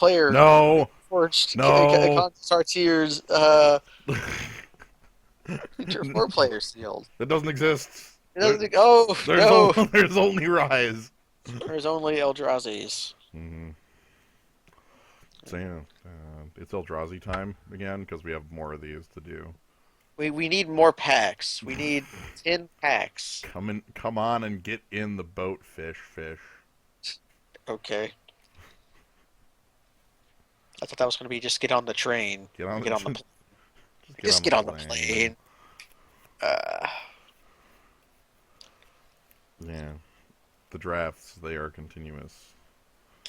player No, forged no. Contest Artier's future 4-player sealed. That doesn't exist. It doesn't. Oh There's no! only there's only Rise. There's only Eldrazi's. Mm-hmm. So yeah, it's Eldrazi time again because we have more of these to do. We need more packs. We need 10 packs. Come on, and get in the boat, fish. Okay. I thought that was going to be just get on the train. Get on Get on the the, plane. just get on Just the get on the plane. plane. Uh, Yeah, the drafts they are continuous.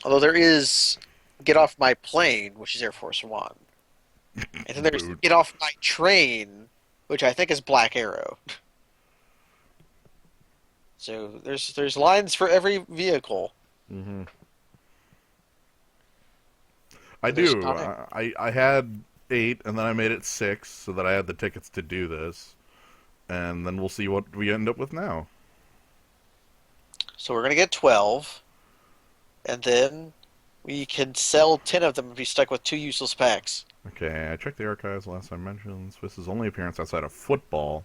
although there is get off my plane, which is Air Force One, and then there's Boot. get off my train, which I think is Black Arrow. So there's lines for every vehicle. Mm-hmm. I There's do. Con Air. I had 8, and then I made it 6, so that I had the tickets to do this, and then we'll see what we end up with now. So we're gonna get 12, and then we can sell 10 of them and be stuck with 2 useless packs. Okay, I checked the archives last time mentioned. Swiss's only appearance outside of football,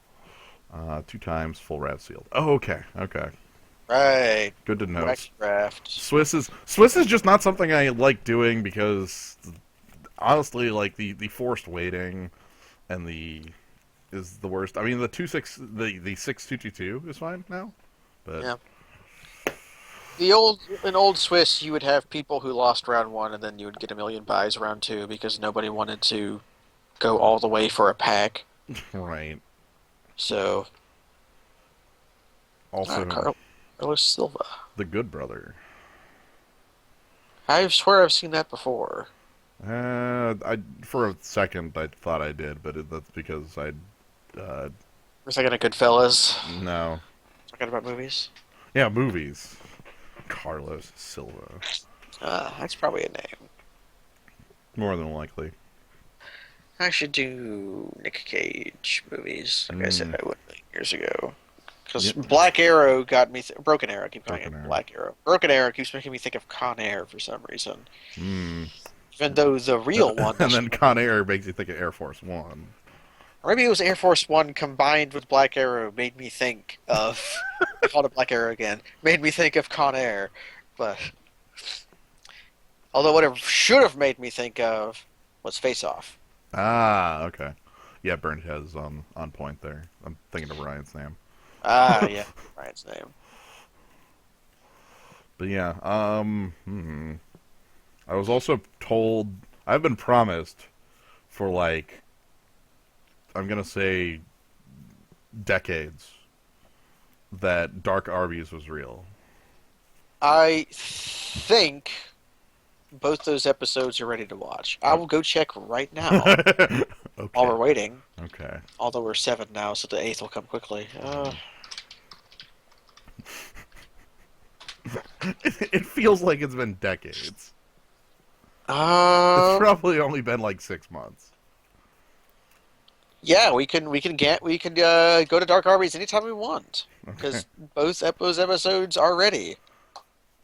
2 times full rat sealed. Oh, okay. Right. Good to know. Wax draft. Swiss is just not something I like doing because honestly, like the forced waiting and the is the worst. I mean, the 6-2-2-2 is fine now, but Yeah. In old Swiss, you would have people who lost round one, and then you would get a million buys round two because nobody wanted to go all the way for a pack. right. So, Also, Carlos Silva. the good brother. I swear I've seen that before. I for a second I thought I did, but that's because I We're thinking of Goodfellas. no. Talking about movies. Yeah, movies. Carlos Silva, That's probably a name. more than likely. I should do Nick Cage movies, like I said Mm, I would years ago. Because yep. Black Arrow got me. Broken Arrow, I keep calling Broken it Arrow. Black Arrow. Broken Arrow keeps making me think of Con Air for some reason. Mm. Even though the real one And was. then Con Air makes you think of Air Force One. Or maybe it was Air Force One combined with Black Arrow made me think of. I called it Black Arrow again. Made me think of Con Air. But. Although what it should have made me think of was Face Off. Ah, okay. Yeah, Burnt Head is on point there. I'm thinking of Ryan's name. Ah, yeah. Ryan's name. But yeah, I was also told I've been promised for like I'm gonna say decades that Dark Arby's was real. I think both those episodes are ready to watch. I Oh. will go check right now while Okay. we're waiting. Okay. Although we're 7 now, so the 8th will come quickly. It feels like it's been decades. It's Um, probably only been like 6 months. yeah, we can go to Dark Arby's anytime we want Okay. because both those episodes are ready.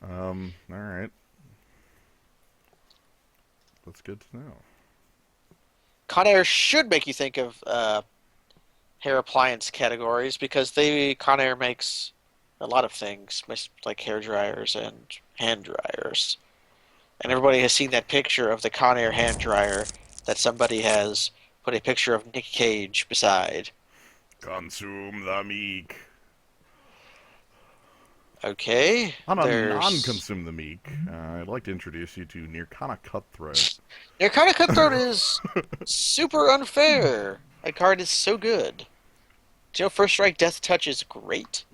All right. That's good to know. Con Air should make you think of hair appliance categories because Con Air makes a lot of things, like hair dryers and hand dryers. And everybody has seen that picture of the Con Air hand dryer that somebody has put a picture of Nick Cage beside. Consume the meek. Okay, On a there's non-consume the meek, I'd like to introduce you to Nirkana Cutthroat. their kind of cutthroat is super unfair. That card is so good. Do you know First Strike Death Touch is great?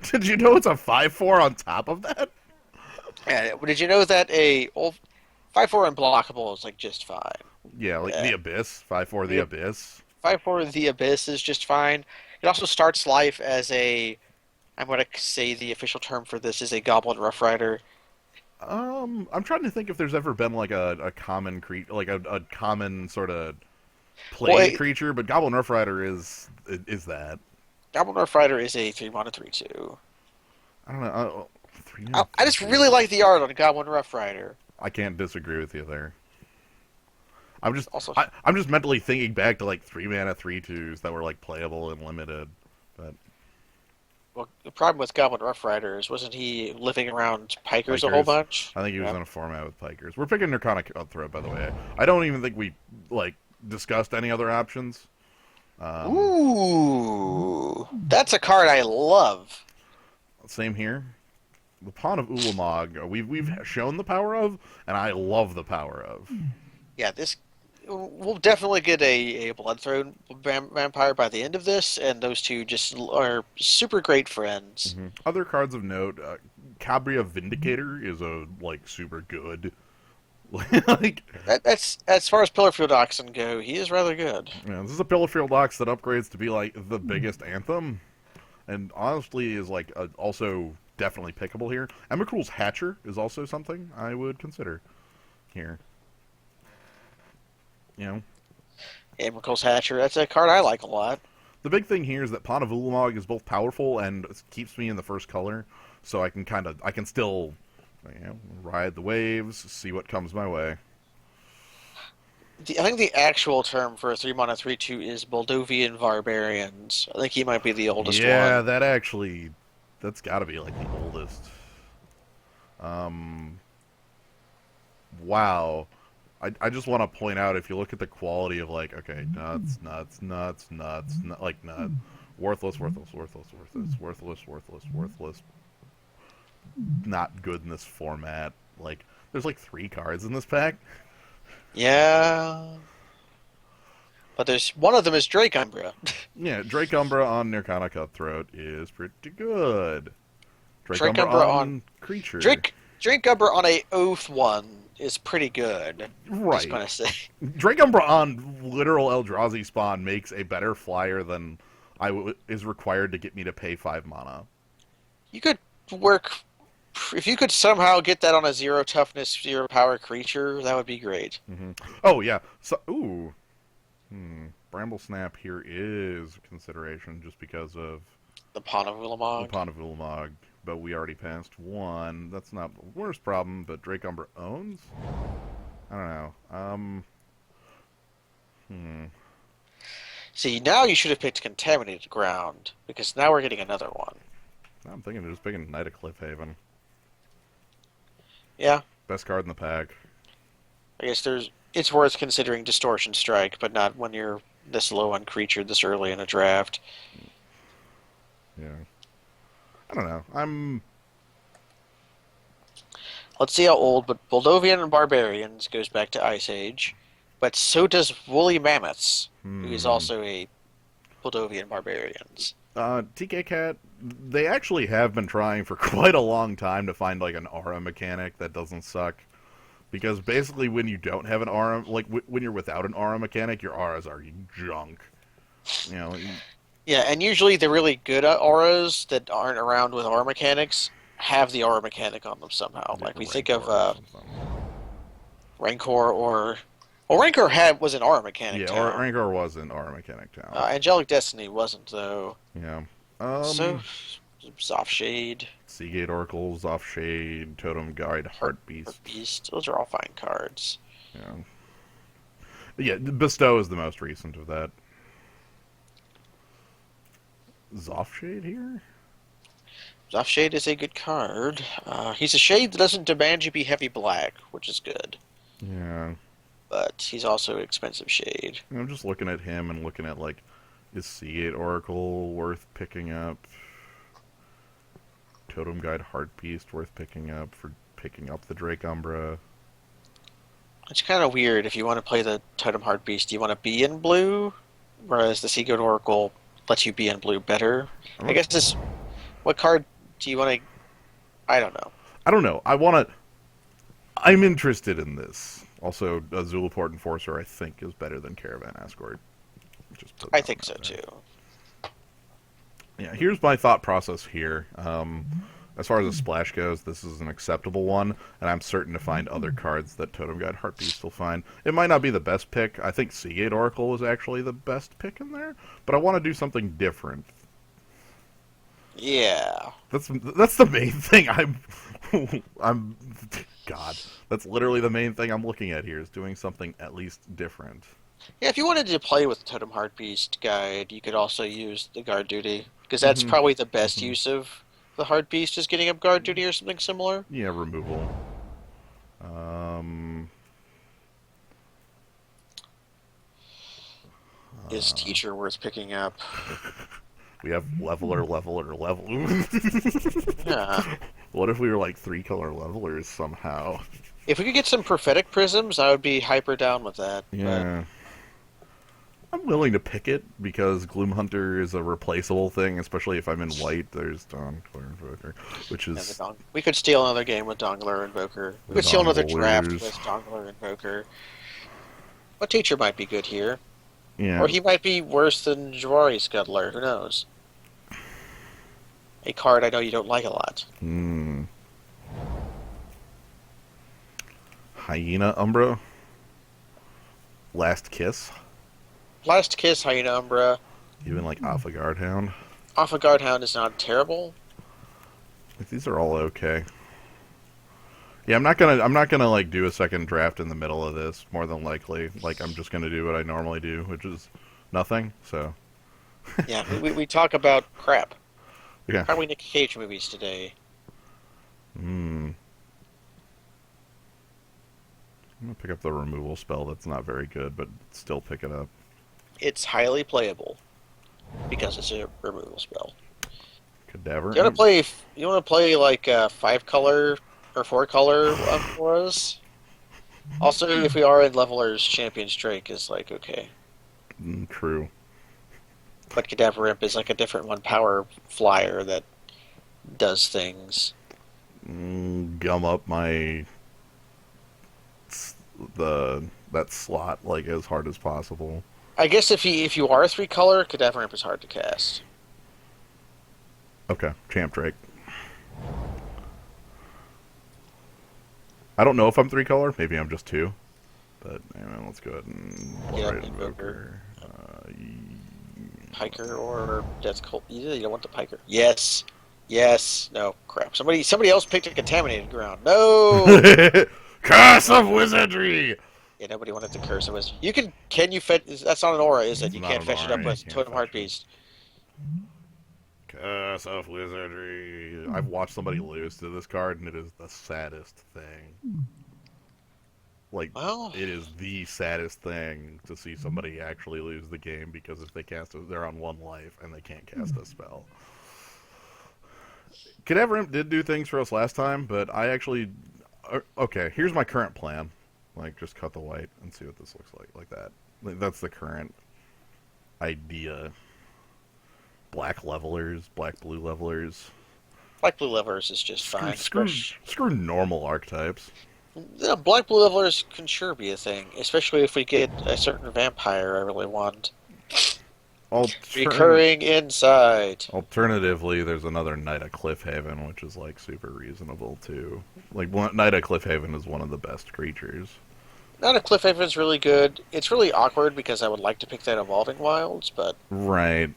Did you know it's a 5/4 on top of that? Yeah, did you know that a old 5/4 unblockable is like just fine? Yeah, like Yeah. the Abyss. 5/4 the The Abyss. 5/4 The Abyss is just fine. It also starts life as a. I'm going to say the official term for this is a Goblin Rough Rider. I'm trying to think if there's ever been like a common like a common sort of Well, played creature, but Goblin Rough Rider is that. Goblin Rough Rider is a 3-mana 3/2. I don't know. Three I and I just three. really like the art on Goblin Rough Rider. I can't disagree with you there. I'm just Also, I'm just mentally thinking back to like 3 mana 3/2s that were like playable and limited. But well, the problem with Goblin Rough Riders wasn't he living around Pikers a whole Pikers, bunch? I think he was Yeah. in a format with Pikers. We're picking Draconic Cutthroat, by the way. I don't even think we like discussed any other options. Um, Ooh, that's a card I love. Same here. The Pawn of Ulamog, we've shown the power of, and I love the power of. Yeah, this we'll definitely get a Bloodthrone vampire by the end of this, and those two just are super great friends. Other cards of note, Cabria Vindicator is a like super good. Like, That's as far as Pillarfield Oxen go, he is rather good. this is a Pillarfield Ox that upgrades to be like the biggest anthem, and honestly is like also definitely pickable here. Emrakul's Hatcher is also something I would consider here. You know, Amicle's Hatcher, that's a card I like a lot. the big thing here is that Pawn of Ulamog is both powerful and keeps me in the first color, so I can still, ride the waves, see what comes my way. I think the actual term for a 3 mana 3/2 is Moldovan Barbarians. I think he might be the oldest Yeah, one. that's got to be like the oldest. Um, wow. I just want to point out if you look at the quality of like, okay, like nut, worthless, not good in this format. Like, there's like 3 cards in this pack. Yeah, but there's one of them is Drake Umbra. Yeah, Drake Umbra on Nirkana Cutthroat is pretty good. Drake Drake Umbra Umbra on on Creature. Drake Umbra on a Oath one is pretty good. Just Right. gonna say. Drake Umbra on literal Eldrazi spawn makes a better flyer than is required to get me to pay 5 mana. You could work if you could somehow get that on a 0 toughness, 0 power creature, that would be great. Oh yeah. So Bramble Snap here is a consideration just because of The Pawn of the Ulamog. Pawn of Ulamog, but we already passed one. That's not the worst problem, but Drake Umbra owns? I don't know. See, now you should have picked Contaminated Ground, because now we're getting another one. I'm thinking of just picking Knight of Cliffhaven. Yeah, Best card in the pack. I guess it's worth considering Distortion Strike, but not when you're this low on creature this early in a draft. Yeah. I don't know. I'm Let's see how old, but Moldovan and Barbarians goes back to Ice Age, but so does Woolly Mammoths, who is also a Moldovan Barbarians. TK Cat. They actually have been trying for quite a long time to find like an aura mechanic that doesn't suck. Because basically, when you don't have an aura, like when you're without an aura mechanic, your auras are junk. You know, Yeah, and usually the really good auras that aren't around with aura mechanics have the aura mechanic on them somehow. like Like a we think Rancor of or something. Rancor or well, Rancor was an aura mechanic Yeah, town. Rancor was an aura mechanic town. Angelic Destiny wasn't though. Yeah. So Soft Shade, Seagate Oracles, Offshade, Totem Guide, Heart, Heartbeast. Beast, those are all fine cards. Yeah. Yeah, Bestow is the most recent of that. Zoffshade here? Soft Shade is a good card. He's a shade that doesn't demand you be heavy black, which is good. Yeah. But he's also an expensive shade. I'm just looking at him and looking at, like, is Seagate Oracle worth picking up? Totem Guide Heartbeast worth picking up for picking up the Drake Umbra? It's kind of weird if you want to play the Totem Heart Beast. Do you want to be in blue? Whereas the Seagoat Oracle lets you be in blue better. I guess this. What card do you want to? I don't know. I don't know. I'm interested in this. Also, a Zulaport Enforcer, I think, is better than Caravan Escort. Just put I that think one so out there. too. Yeah, here's my thought process here. As far as a splash goes, this is an acceptable one, and I'm certain to find other cards that Totem Guide Heartbeast will find. It might not be the best pick. I think Seagate Oracle is actually the best pick in there, but I want to do something different. Yeah. That's the main thing. I'm God, that's literally the main thing I'm looking at here is doing something at least different. Yeah, if you wanted to play with Totem Heart Beast Guide, you could also use the Guard Duty, because that's Mm-hmm. probably the best Mm-hmm. use of the Heart Beast is getting up Guard Duty or something similar. Yeah, removal. Um, Is Teacher worth picking up? we have leveler, leveler, leveler. Yeah. What if we were like 3-color levelers somehow? If we could get some Prophetic Prisms, I would be hyper down with that, but Yeah. I'm willing to pick it because Gloom Hunter is a replaceable thing, especially if I'm in white. There's Dawn Clear Invoker, which yeah, the is Dong we could steal another game with Dongler Invoker. We the could steal another draft Donglers. with Dongler Invoker. But Teacher might be good here. Yeah. Or he might be worse than Jawari Scuttler, who knows? A card I know you don't like a lot. Hmm. Hyena Umbra. Last Kiss. Last Kiss, Hyena Umbra. Even like Alpha Guard Hound. Alpha Guard Hound is not terrible. Like, these are all okay. Yeah, I'm not gonna like do a second draft in the middle of this. More than likely, like I'm just gonna do what I normally do, which is nothing. So Yeah, we talk about crap. yeah. Probably Nick Cage movies today. Hmm. I'm gonna pick up the removal spell. That's not very good, but still pick it up. It's highly playable because it's a removal spell. Cadaver You want to Imp. play? You want to play like 5-color or 4-color for us? Also, if we are in levelers, Champion Drake is like okay, True. but Cadaver Imp is like a different one power flyer that does things. Gum up the that slot like as hard as possible. I guess if you are 3-color, Cadaver Imp is hard to cast. Okay, Champ Drake. I don't know if I'm 3-color. Maybe I'm just 2. But anyway, let's go ahead and Get up Bloodright Invoker, Invoker. Piker or Death Cult. You don't want the Piker. Yes, yes. No crap. Somebody else picked a contaminated ground. No. Curse of Wizardry. Yeah, nobody wanted the curse. It was you can you fetch? That's not an aura, is it? It's You not can't an fetch it aura. up You with can't Totem Heart fetch it. Beast. Curse of Wizardry. I've watched somebody lose to this card, and it is the saddest thing. Like, Well, it is the saddest thing to see somebody actually lose the game because if they cast it, they're on 1 life and they can't cast a spell. Cadaver Imp did do things for us last time, but I actually. Okay, here's my current plan. Like, just cut the white and see what this looks like. Like that. Like, that's the current idea. Black levelers, black blue levelers. Black Blue Levelers is just Screw, fine. screw, screw normal archetypes. Yeah, Black Blue Levelers can sure be a thing, especially if we get a certain vampire I really want. Altern- Recurring Insight. Alternatively, there's another Knight of Cliffhaven, which is like super reasonable too. Like Knight of Cliffhaven is one of the best creatures. Not a Cliffhaven's really good. It's really awkward because I would like to pick that Evolving Wilds, but Right.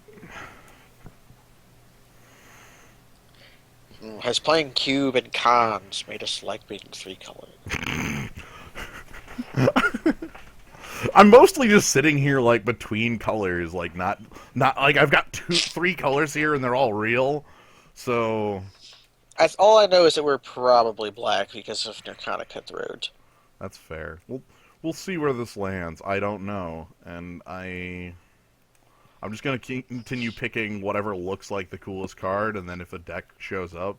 has playing Cube and Cons made us like being 3-color? I'm mostly just sitting here like between colors, like not like I've got 3 colors here and they're all real. So That's all I know is that we're probably black because of Narcotic Cutthroat. that's fair. We'll see where this lands. I don't know, and I'm just gonna continue picking whatever looks like the coolest card, and then if a deck shows up,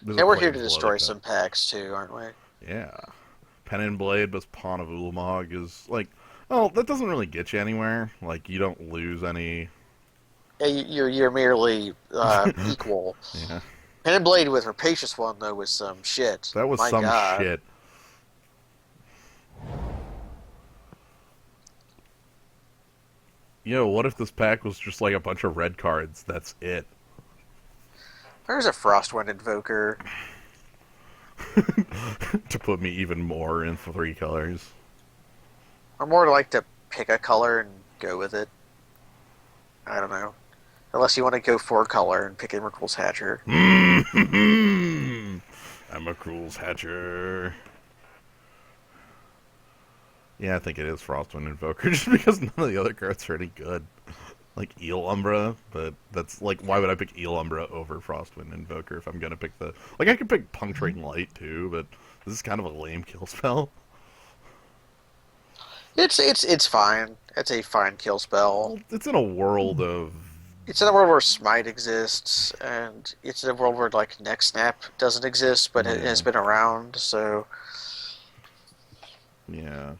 there's Yeah, a we're here to Planeswalker destroy deck. some packs too, aren't we? Yeah, Pen and Blade plus Pawn of Ulamog is like, oh, that doesn't really get you anywhere. Like you don't lose any. Yeah, you're merely equal. Yeah, Pen and Blade with Rapacious One though was some shit. that was My some God. shit. Yo, what if this pack was just like a bunch of red cards? That's it. There's a Frostwind Invoker. To put me even more in 3 colors. Or more like to pick a color and go with it. I don't know. Unless you want to go 4-color and pick Immortal's Hatcher. Emmakrul's Hatcher. Yeah, I think it is Frostwind Invoker, just because none of the other cards are any good. Like Eel Umbra, but that's like, why would I pick Eel Umbra over Frostwind Invoker if I'm gonna pick the... Like, I could pick Puncturing Light, too, but this is kind of a lame kill spell. It's fine. It's a fine kill spell. Well, it's in a world of... It's in a world where Smite exists, and it's in a world where like Neck Snap doesn't exist, but it has Yeah, been around. So yeah.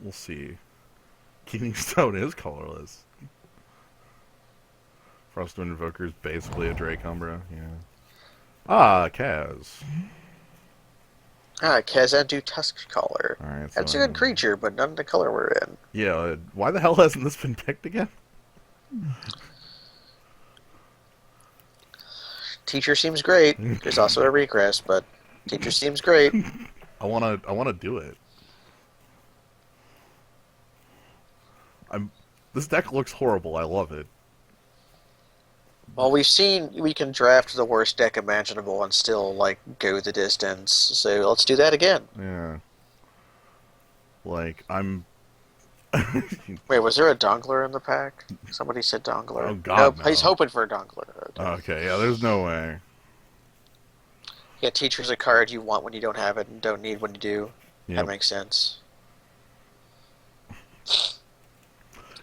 We'll see. Keening Stone is colorless. Frostwind Invoker is basically a Drake Umbra, yeah. Ah, Kaz. Kazandu Tusk Collar. Alright, so... That's a good creature, but none of the color we're in. yeah, why the hell hasn't this been picked again? Teacher seems great. There's also a regress, but teacher seems great. I wanna do it. I'm... This deck looks horrible, I love it. Well, we've seen we can draft the worst deck imaginable and still like go the distance. So let's do that again. Yeah. Like, I'm... Wait, was there a Dongler in the pack? Somebody said oh Dongler. god, Nope, he's no. hoping for a Dongler. Okay. Okay, yeah, there's no way. Yeah, teacher's a card you want when you don't have it and don't need when you do. That Yep. makes sense.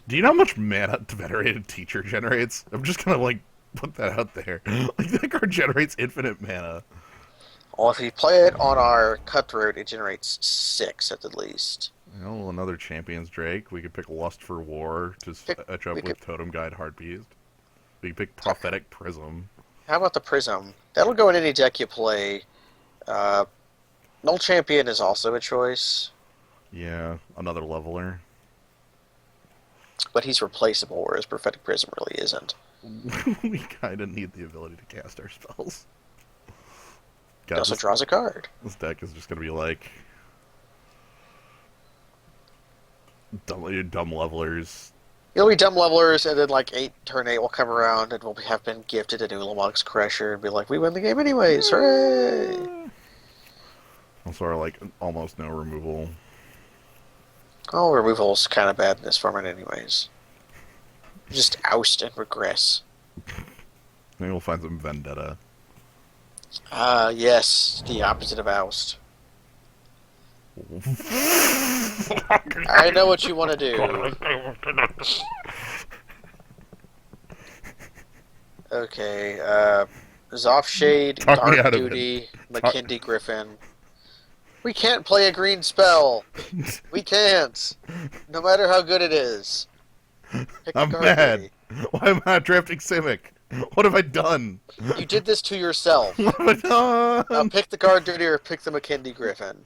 Do you know how much mana Venerated Teacher generates? I'm just gonna, like, put that out there. Like, that card generates infinite mana. Well, if you play it on our Cutthroat, it generates 6 at the least. You know, another Champions Drake. We could pick Lust for War to Pick, etch we up could. with Totem Guide Heartbeast. We could pick Prophetic Prism. How about the Prism? That'll go in any deck you play. Uh, Null Champion is also a choice, Yeah, another leveler. but he's replaceable, whereas Prophetic Prism really isn't. We kind of need the ability to cast our spells. He God, also draws a card. this deck is just gonna be like dumb levelers. It'll be dumb levelers, and then like turn 8 will come around, and we'll have been gifted an Ulamog's Crusher, and be like, we win the game anyways, hooray! Also, are like almost no removal. Oh, removal's kind of bad in this format anyways. Just oust and regress. Maybe we'll find some Vendetta. Yes, the opposite of oust. I know what you want to do. Okay, Zoffshade, Talk me Dark out of it. Duty, Talk... McKindy Griffin. We can't play a green spell. We can't. No matter how good it is. Pick the I'm card mad. duty. Why am I not drafting Simic? What have I done? You did this to yourself. What have I Now done? pick the card duty or pick the McKindy Griffin.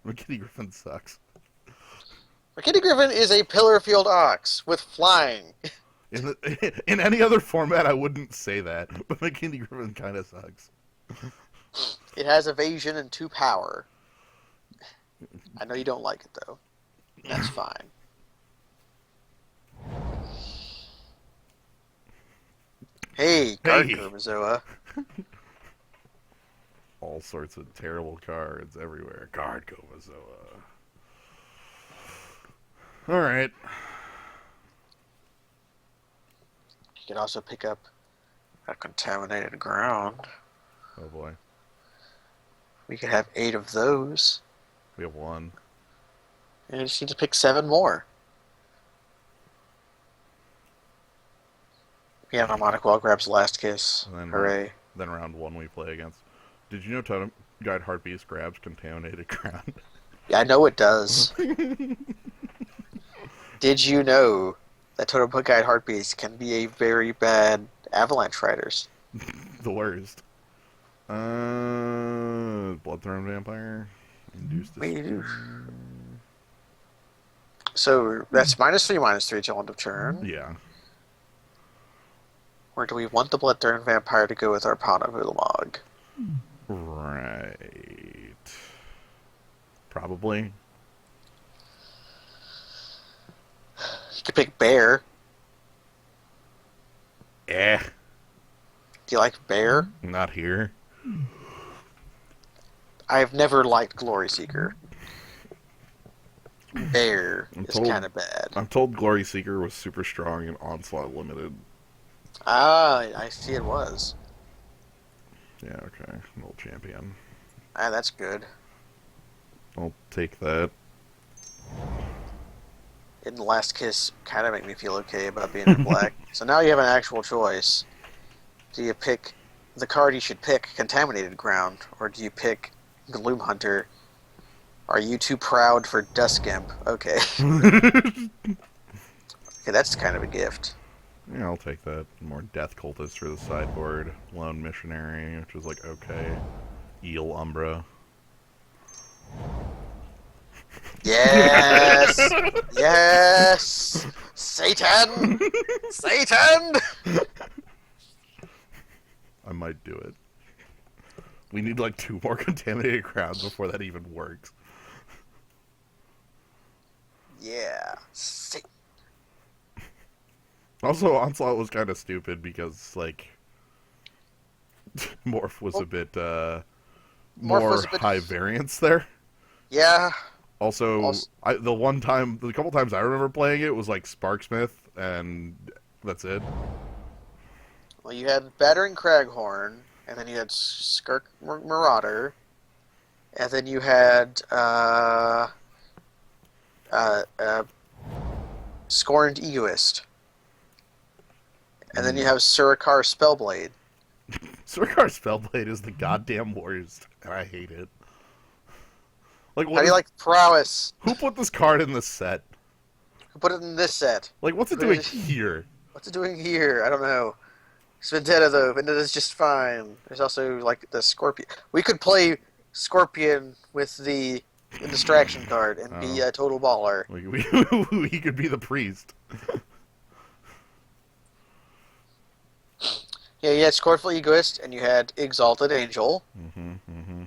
McKinney Griffin sucks. McKindy Griffin is a pillar field ox with flying. In any other format, I wouldn't say that, but McKinney Griffin kind of sucks. It has evasion and 2 power. I know you don't like it though. That's fine. Hey, Guard Hey. Kurmazoa. All sorts of terrible cards everywhere. Guard Komazoa. Alright. You can also pick up a contaminated ground. Oh boy. We could have 8 of those. We have one. And you just need to pick 7 more. Yeah, Harmonic Well grabs Last Kiss. And then, Hooray. then round one we play against. Did you know Totem Guide Heartbeast grabs Contaminated Ground? Yeah, I know it does. Did you know that Totem Guide Heartbeast can be a very bad Avalanche Riders? The worst. Bloodthorn Vampire. Induced Despair. So that's -3/-3 till end of turn. Yeah. Or do we want the Bloodthorn Vampire to go with our Pawn of Ulamog? Right. Probably. You could pick Bear. Eh. Do you like Bear? Not here. I've never liked Glory Seeker. Bear I'm is told kind of bad. I'm told Glory Seeker was super strong in Onslaught Limited. Ah, I see it was. Yeah, okay. An old champion. Ah, that's good. I'll take that. In the Last Kiss kind of make me feel okay about being in black. So now you have an actual choice. Do you pick the card you should pick, Contaminated Ground, or do you pick Gloom Hunter? Are you too proud for Dusk Imp? Okay. Okay, that's kind of a gift. Yeah, I'll take that. More Death Cultist for the sideboard. Lone Missionary, which is like okay. Eel Umbra. Yes! Yes! Satan! Satan! I might do it. We need like 2 more contaminated crowns before that even works. Yeah. Also, Onslaught was kind of stupid because like Morph was a Well, bit Morph more was a bit. high variance there. Yeah. Also, Also, the couple times I remember playing it was like Sparksmith, and that's it. well, you had Battering Craghorn, and then you had Skirk Marauder, and then you had uh, uh, Scorned Egoist, and then you Mm. have Surikar Spellblade. Surikar Spellblade is the goddamn worst, and I hate it. Like, How what do you is? like Prowess? Who put this card in this set? Who put it in this set? Like, what's it Put doing it. here? What's it doing here? I don't know. It's Vendetta though. Vendetta's just fine. There's also like the Scorpion. We could play Scorpion with the distraction card and be Oh, a total baller. he could be the priest. Yeah, you had Scornful Egoist and you had Exalted Angel. Mm-hmm. Mm-hmm.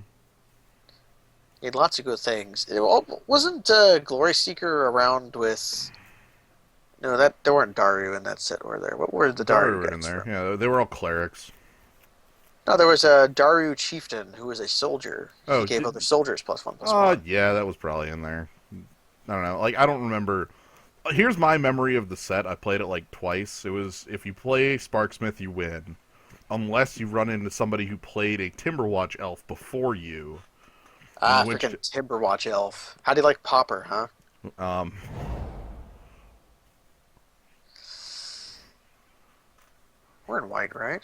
You had lots of good things. Wasn't Glory Seeker around with? No, that there weren't Daru in that set, were there? What were the Daru Daru were in guys there. from? Yeah, they were all clerics. No, there was a Daru chieftain who was a soldier. He Oh, gave other soldiers +1/+1. yeah, that was probably in there. I don't know. Like, I don't remember. Here's my memory of the set. I played it like twice. It was if you play Sparksmith, you win, unless you run into somebody who played a Timberwatch elf before you. In Ah, which, freaking Timberwatch elf. How do you like Popper, huh? um, We're in white, right?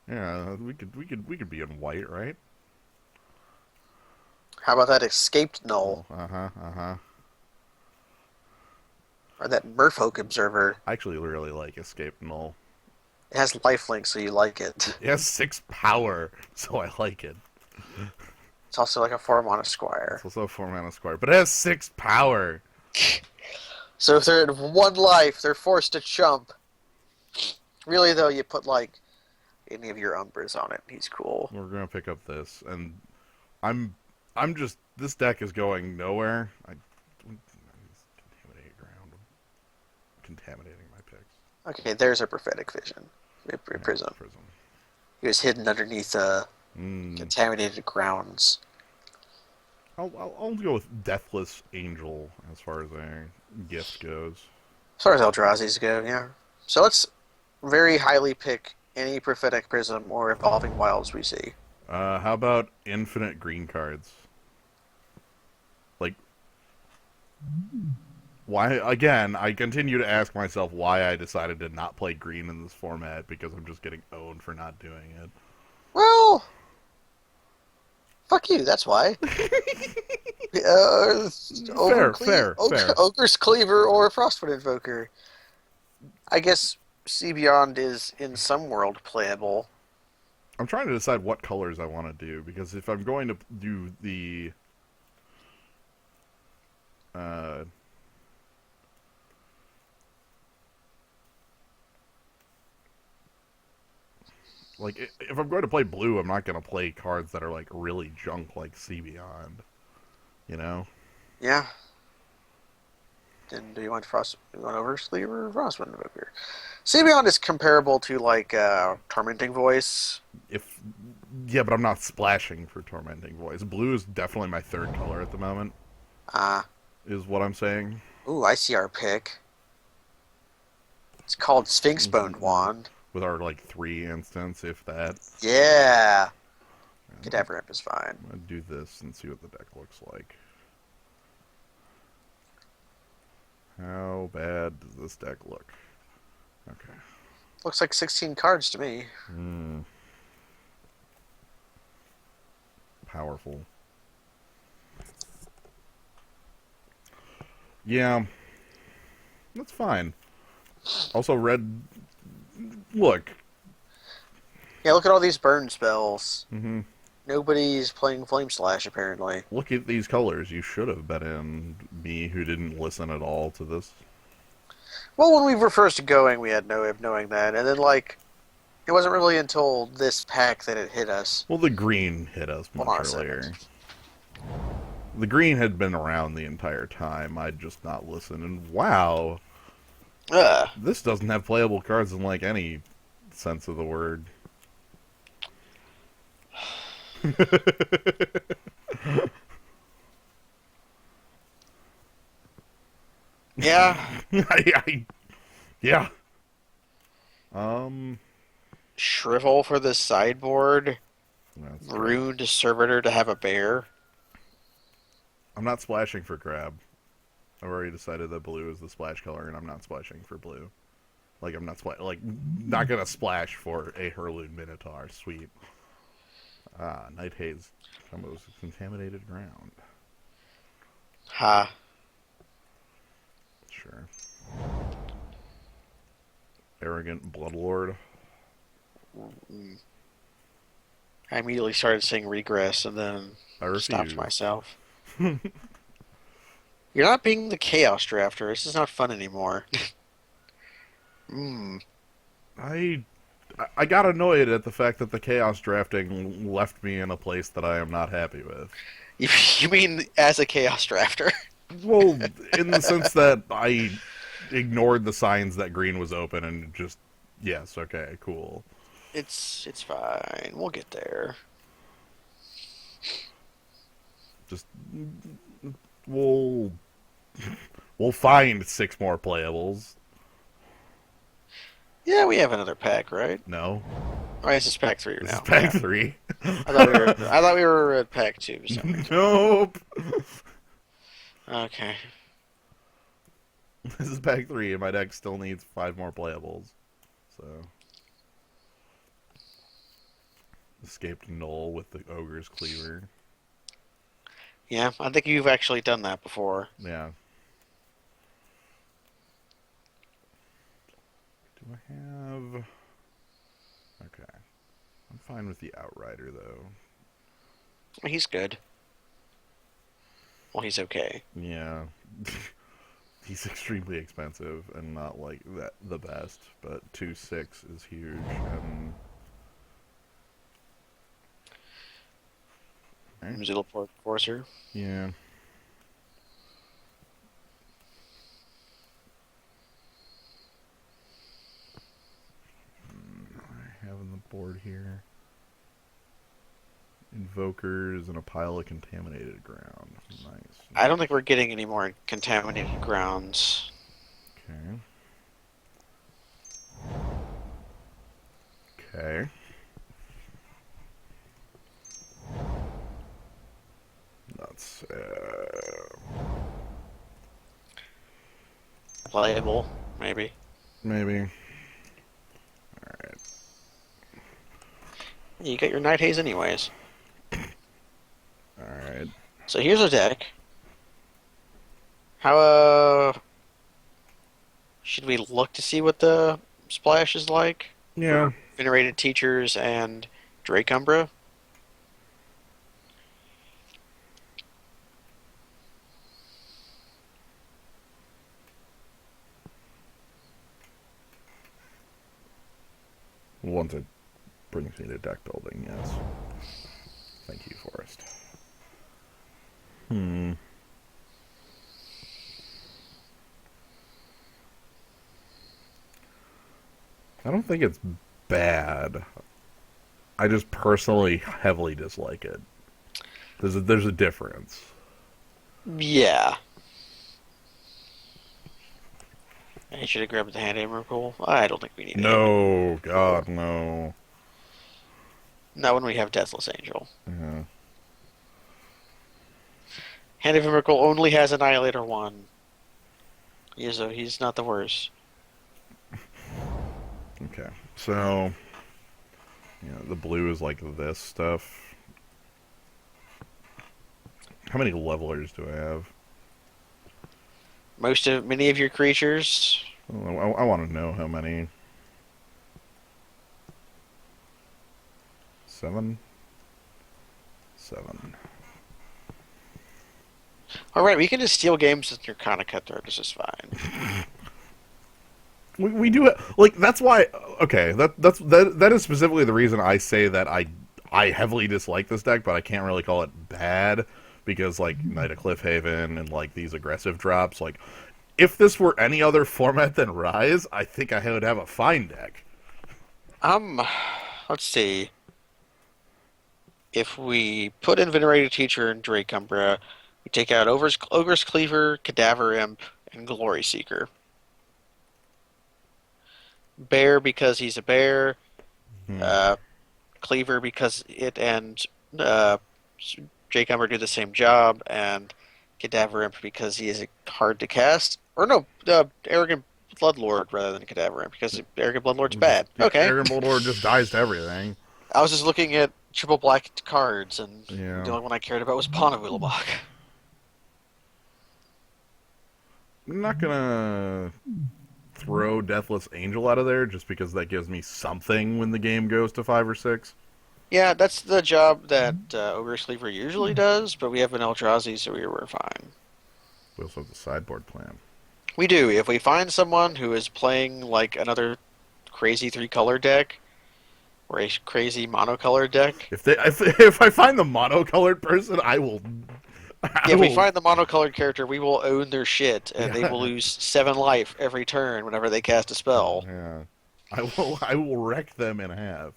yeah, we could be in white, right? How about that Escaped Null? Oh, Or that Merfolk Observer? I actually really like Escape Null. It has lifelink, so you like it. It has 6 power, so I like it. It's also like a 4-mana It's Squire. also a 4 mana square, but it has 6 power. So if they're at 1 life, they're forced to chump. Really, though, you put like any of your Umbers on it. He's cool. We're gonna pick up this, and I'm I'm just this deck is going nowhere. Contaminate ground. Contaminating my picks. Okay, there's a Prophetic Vision. Yeah, Prism. prism. He was hidden underneath Mm. contaminated grounds. I'll go with Deathless Angel as far as a gift goes. As far as Eldrazi's go, yeah. So let's very highly pick any Prophetic Prism or Evolving Wilds we see. How about infinite green cards? Like, why? Again, I continue to ask myself why I decided to not play green in this format because I'm just getting owned for not doing Well, fuck you, that's why. it. Fair, fair, fair. Ogre's Cleaver or Frostwood Invoker. I guess Sea Beyond is in some world playable. I'm trying to decide what colors I want to do because if I'm going to do the uh, like if I'm going to play blue, I'm not going to play cards that are like really junk like Sea Beyond. You know? Yeah. And do you want Oversleep or Frostwind Invoker? Simic is comparable to like Tormenting Voice. If Yeah, but I'm not splashing for Tormenting Voice. Blue is definitely my third color at the moment. Uh, Is what I'm saying. I see our pick. It's called Sphinx Boned Wand. With our like 3 instance, if that. Yeah. I'm Cadaver Imp is fine. gonna do this and see what the deck looks like. How bad does this deck look? Okay. Looks like 16 cards to me. Hmm. Powerful. Yeah, that's fine. Also, red. Look. Yeah, look at all these burn spells. Hmm. Nobody's playing Flame Slash apparently. Look at these colors. You should have bet in me, who didn't listen at all to this. Well, when we were first going, we had no way of knowing that, and then like it wasn't really until this pack that it hit us. Well, the green hit us Hold much on a second. earlier. The green had been around the entire time. I'd just not listened. And wow, Ugh. this doesn't have playable cards in like any sense of the word. Yeah. Yeah. Um. Shrivel for the sideboard. That's good. Ruined Servitor to have a bear. I'm not splashing for grab. I've already decided that blue is the splash color, and I'm not splashing for blue. Like I'm not not gonna splash for a Hurloon Minotaur. Sweet. Ah, Night Haze combos with contaminated ground. Ha. Sure. Arrogant Bloodlord. Mm. I immediately started saying regress and then I stopped refuse. myself. You're not being the Chaos Drafter. This is not fun anymore. mm. I I got annoyed at the fact that the chaos drafting left me in a place that I am not happy with. You mean as a Chaos Drafter? Well, in the sense that I ignored the signs that green was open and just yes, okay, cool. It's fine. We'll get there. Just we'll we'll find 6 more playables. Yeah, we have another pack, right? No, Oh, this is pack 3 this is now. pack Yeah. 3. I thought we were at pack 2 for some reason. Nope. Okay. This is pack 3, and my deck still needs 5 more playables. So, escaped null with the ogre's cleaver. Yeah, I think you've actually done that before. Yeah. Do I have? Okay, I'm fine with the outrider though. He's good. Well, he's okay. Yeah. He's extremely expensive and not like that the best, but 2/6 is huge. And okay. Zilliport Forcer. Yeah, I have on the board here invokers and a pile of contaminated ground. Nice. I don't think we're getting any more contaminated grounds. Okay. Okay. That's Playable, maybe. maybe. You got your Night Haze anyways. All right. So here's a deck. How should we look to see what the splash is like Yeah. for Venerated Teachers and Drake Umbra? Once it brings me to deck building, yes. Thank you, Forrest. Hmm. don't think it's bad. I just personally heavily dislike it. There's a difference. Yeah. I should have grabbed the hand hammer pool. I don't think we need a hand No, hammer pool. God, no. Not when we have Deathless Angel. Yeah. Hand of Miracle only has Annihilator 1. He's not the worst. Okay. So, the blue is like this stuff. How many levelers do I have? Many of your creatures. Oh, I want to know how many. 7? 7. Alright, we can just steal games with your Kana Cutthroat. This is fine. We do it like that's why. Okay, that is specifically the reason I say that I heavily dislike this deck, but I can't really call it bad because like Knight of Cliffhaven and like these aggressive drops. Like, if this were any other format than Rise, I think I would have a fine deck. Um, let's see. If we put in Venerated Teacher and Drake Umbra, we take out Ogre's Cleaver, Cadaver Imp, and Glory Seeker. Bear because he's a bear. Hmm. Uh, Cleaver because it and uh, Drake Umbra do the same job, and Cadaver Imp because he is hard to cast. Or no, Arrogant Bloodlord rather than Cadaver Imp because Arrogant Bloodlord's Just bad. Okay. Arrogant Boldor just dies to everything. I was just looking at triple black cards, and the Yeah, only one I cared about was Pawn of Wheelbach. I'm not gonna throw Deathless Angel out of there just because that gives me something when the game goes to 5 or 6. Yeah, that's the job that Ogre Sleeper usually does, but we have an Eldrazi, so we're fine. We also have the sideboard plan. We do. If we find someone who is playing like another crazy three-color deck or a crazy monocolor deck, If I find the monocolored person, I will I if we will find the monocolored character, we will own their shit, and they will yeah lose 7 life every turn whenever they cast a spell. yeah I will wreck them in half.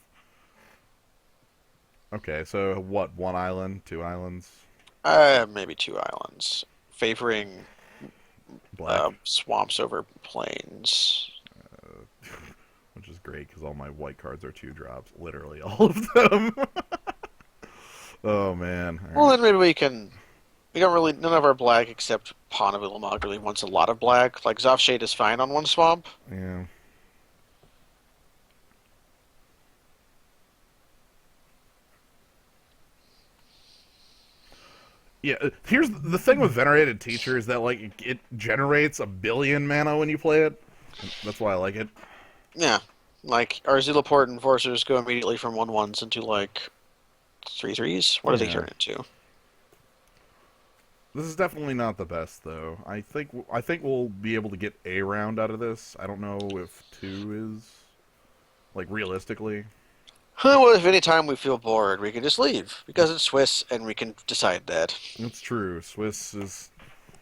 Okay, so what? One island, two islands, Maybe 2 islands, favoring black, swamps over plains. which is great because all my white cards are 2 drops, literally all of them. Oh man, all Well, right, then maybe we can. We don't really. None of our black except Pawn of Illamog really wants a lot of black. Like Zoffshade is fine on one swamp. yeah. Yeah, here's the thing with Venerated Teacher is that like it generates 1 billion mana when you play it. That's why I like it. Yeah, like our Zulaport Enforcers go immediately from 1/1s into like 3/3s. What do they Yeah, turn into? this is definitely not the best though. I think we'll be able to get a round out of this. I don't know if 2 is like realistically. Well, if any time we feel bored, we can just leave because it's Swiss and we can decide that. It's true. Swiss is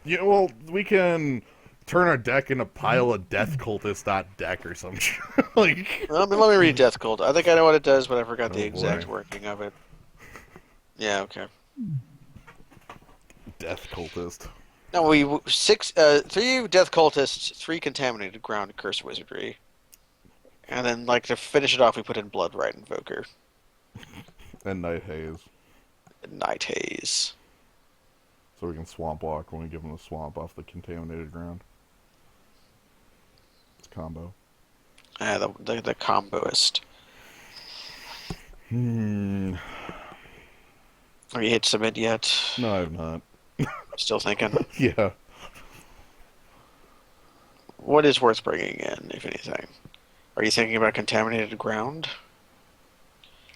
yeah. Well, we can turn our deck into pile of death cultist dot deck or some shit. Like I mean, let me read Death Cult. I think I know what it does, but I forgot the oh boy, exact working of it. Yeah, okay. death cultist. No, three Death Cultists, 3 Contaminated Ground Curse Wizardry. And then, like, to finish it off, we put in Bloodrite Invoker. And Night Haze, Night Haze. so we can swamp walk when we give them the swamp off the contaminated ground. It's a combo. The comboist. Hmm. Have you hit submit yet? No, I have not. Still thinking. Yeah. What is worth bringing in, if anything? Are you thinking about Contaminated Ground?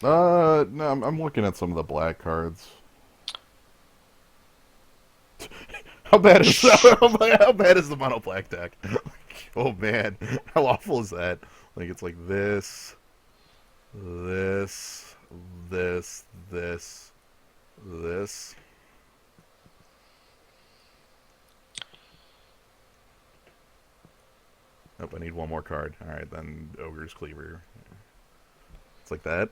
No, I'm looking at some of the black cards. How bad is how bad is the mono black deck? Oh man, how awful is that? Like it's like this, this, this, this. Nope, I need one more card. Alright, then Ogre's Cleaver. It's like that.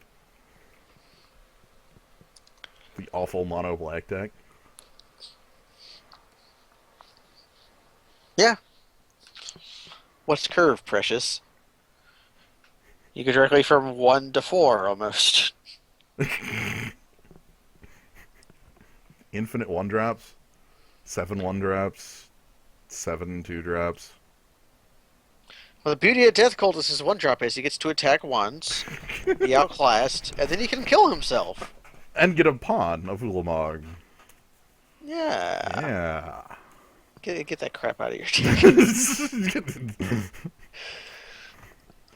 The awful mono black deck. Yeah. What's curve, precious? You go directly from 1 to 4 almost. Infinite 1-drops, 7 1-drops, 7 2-drops. Well, the beauty of Death Cultist' 1 drop is he gets to attack once, be outclassed, and then he can kill himself. And get a pawn of Ulamog. Yeah. Yeah. Get that crap out of your deck.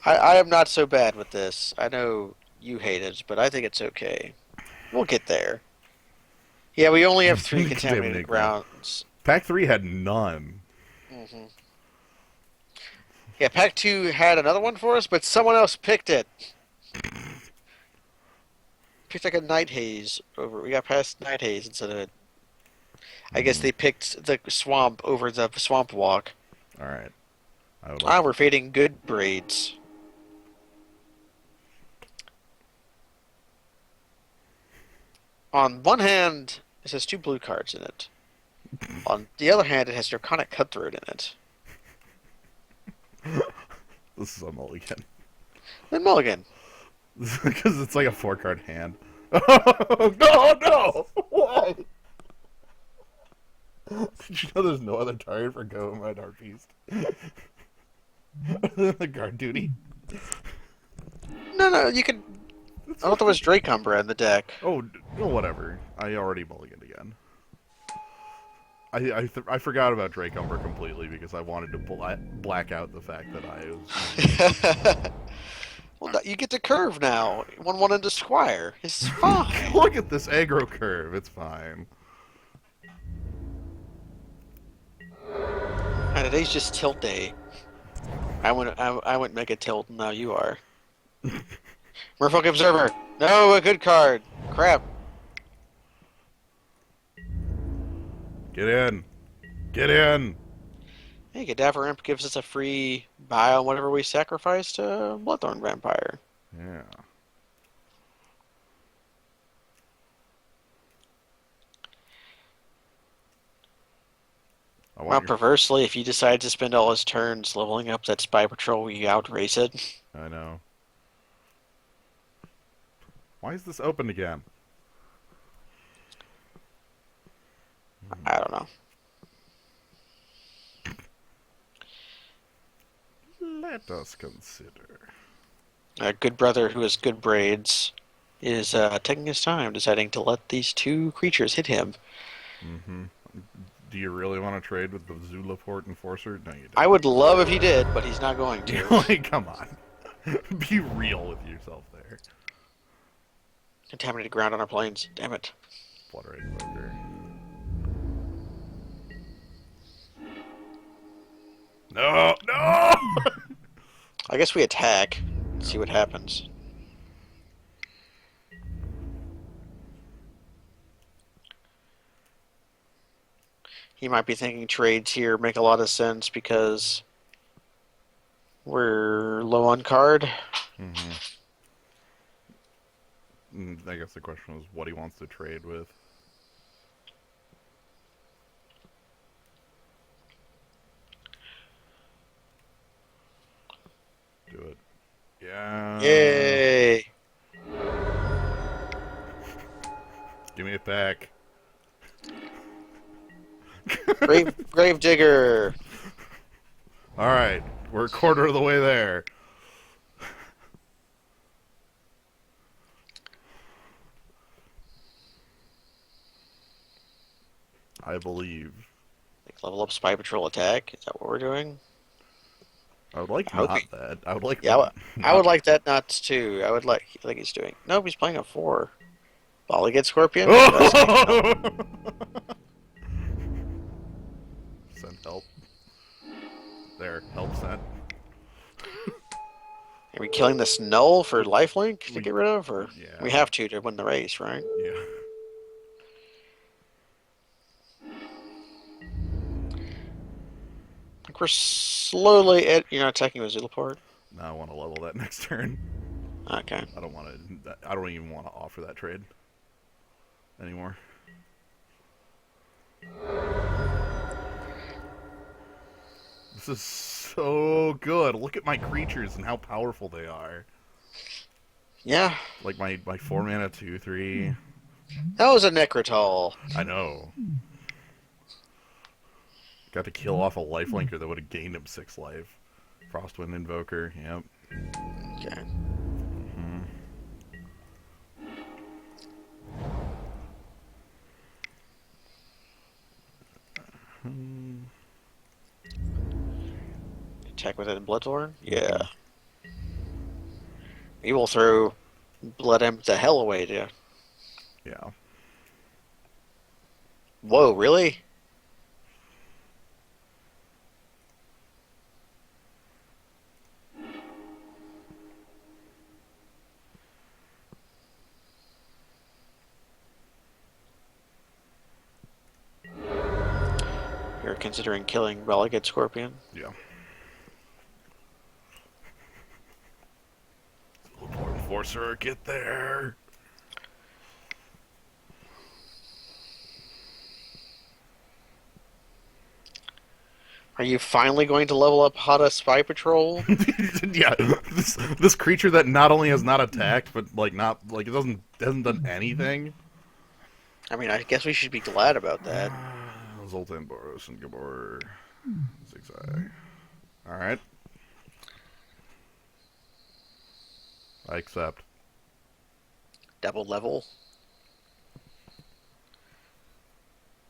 I am not so bad with this. I know you hate it, but I think it's okay. We'll get there. Yeah, we only have 3 contaminated Contaminated ground. grounds. Pack 3 had none. Hmm. Yeah, Pack 2 had another one for us, but someone else picked it. Picked like a Night Haze over. We got past Night Haze instead of it. I guess they picked the swamp over the swamp walk. Alright. I would like Ah, to. we're fading good braids. On one hand, it has 2 blue cards in it. On the other hand, it has Draconic Cutthroat in it. This is a mulligan. Then Mulligan. Because it's like a 4-card hand. Oh, no, no! Why? Did you know there's no other target for Go in my Dark Beast? The guard duty. No, you can. I thought there was Drake Umbra in the deck. Oh, no, whatever. I already mulliganed again. I forgot about Drake Umber completely because I wanted to black out the fact that I was. Well, you get to curve now. 1-1 into Squire. It's fine. Look at this aggro curve. It's fine. And today's just tilt day. I went mega tilt, and now you are. Merfolk Observer. No, a good card. Crap. Get in. Get in. Hey, Cadaver Imp gives us a free buy on whatever we sacrifice to Bloodthorn Vampire. Yeah. I Well, want your. perversely, if he decides to spend all his turns leveling up that Spy Patrol, we outrace it. I know. Why is this open again? I don't know. Let us consider. A good brother who has good braids is taking his time, deciding to let these 2 creatures hit him. Mm-hmm. Do you really want to trade with the Zulaport Enforcer? No, you I don't. would love if he did, but he's not going You're to. like, come on. Be real with yourself there. Contaminated ground on our plains. Damn it. Blood Red Invoker. No! No! I guess we attack. See what happens. He might be thinking trades here make a lot of sense because we're low on card. Mm-hmm. I guess the question was what he wants to trade with. Do it. Yeah. Yay! Give me it back. Grave Digger. Alright. We're a quarter of the way there. I believe. Like level up Spy Patrol attack. Is that what we're doing? I would like I hope not that. I would like Yeah, I not. would like that nuts too. I would like he's doing. Nope, he's playing a 4. Bolligate Scorpion. That's Oh! Send help. There, help sent. Are we killing this null for lifelink to We, get rid of, or yeah, we have to win the race, right? yeah. We're slowly at. You're not attacking with Zulaport? Now I want to level that next turn. Okay. I don't want to. I don't even want to offer that trade anymore. This is so good. Look at my creatures and how powerful they are. Yeah, Like my 4 mana 2/3. that was a Necrotal. I know. Got to kill off a lifelinker that would have gained him 6 life. Frostwind Invoker. Yep. Okay. Hmm. Attack with it in Bloodthorn? Yeah. Mm-hmm. He will throw Blood Imp the hell away, dude. Yeah. Whoa, really? You're considering killing Relegate Scorpion? Yeah. Teleport Enforcer, get there. Are you finally going to level up Hada Spy Patrol? Yeah, this creature that not only has not attacked, but like not like it hasn't done anything. I mean, I guess we should be glad about that. Zoltan, Boros, and Gabor, Zigzag. All right, I accept. Double level?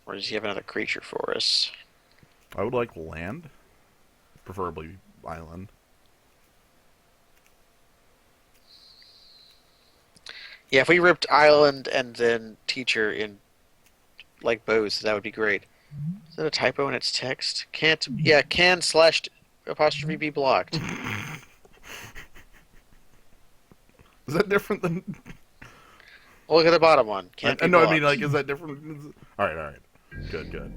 Or does he have another creature for us? I would like land, preferably island. Yeah, if we ripped Island and then Teacher in like both, that would be great. Is that a typo in its text? Can't. Yeah, can slash apostrophe be blocked? Is that different than? Look at the bottom one. Can't I be know. I mean, blocked. like, is that different? All right, all right. Good, good.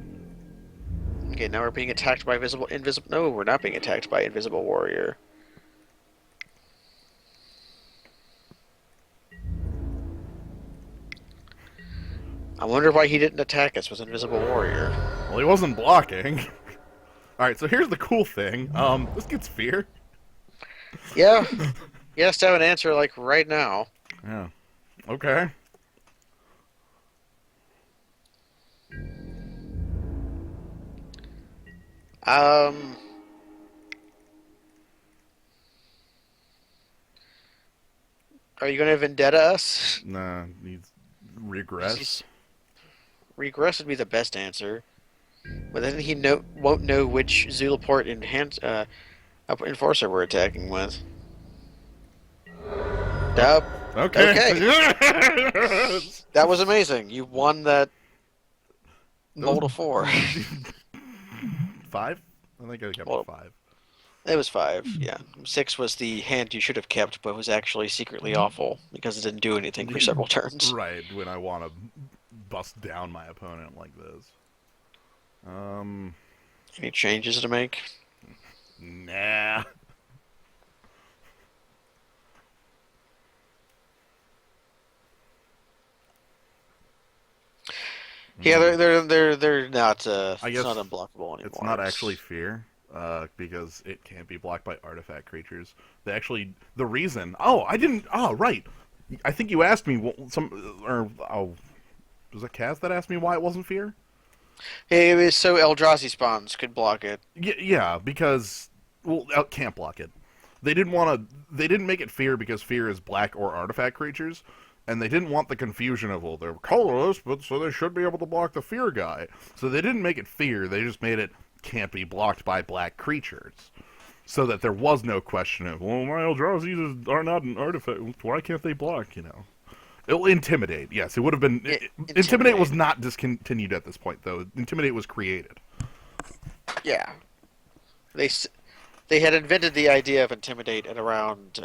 Okay, now we're being attacked by invisible. No, we're not being attacked by Invisible Warrior. I wonder why he didn't attack us with Invisible Warrior. Well, he wasn't blocking. All right, so here's the cool thing. This gets fear. Yeah, he has to have an answer like right now. Yeah. Okay. Um, are you going to vendetta us? Nah, needs 'Cause regress. Regress would be the best answer. But then he won't know which Zulaport Enforcer we're attacking with. Dub. Okay. Okay. Yes! That was amazing. You won that Mold of 4. 5? I think I kept it Well, 5. it was 5, yeah. 6 was the hand you should have kept, but was actually secretly awful because it didn't do anything for several turns. Right, when I want to bust down my opponent like this. Any changes to make? Nah. Yeah, they're not. I It's guess not unblockable anymore. it's not actually fear, because it can't be blocked by artifact creatures. They actually, the reason. Oh, I didn't. Oh, right. I think you asked me was it Kaz that asked me why it wasn't fear? It was so Eldrazi spawns could block it. Yeah, because it can't block it. They didn't want to. They didn't make it fear because fear is black or artifact creatures, and they didn't want the confusion of they're colorless, but so they should be able to block the fear guy. So they didn't make it fear. They just made it can't be blocked by black creatures, so that there was no question of my Eldrazi are not an artifact. Why can't they block? It'll intimidate. Yes, it would have been. Intimidate was not discontinued at this point, though. Intimidate was created. Yeah, they they had invented the idea of intimidate at around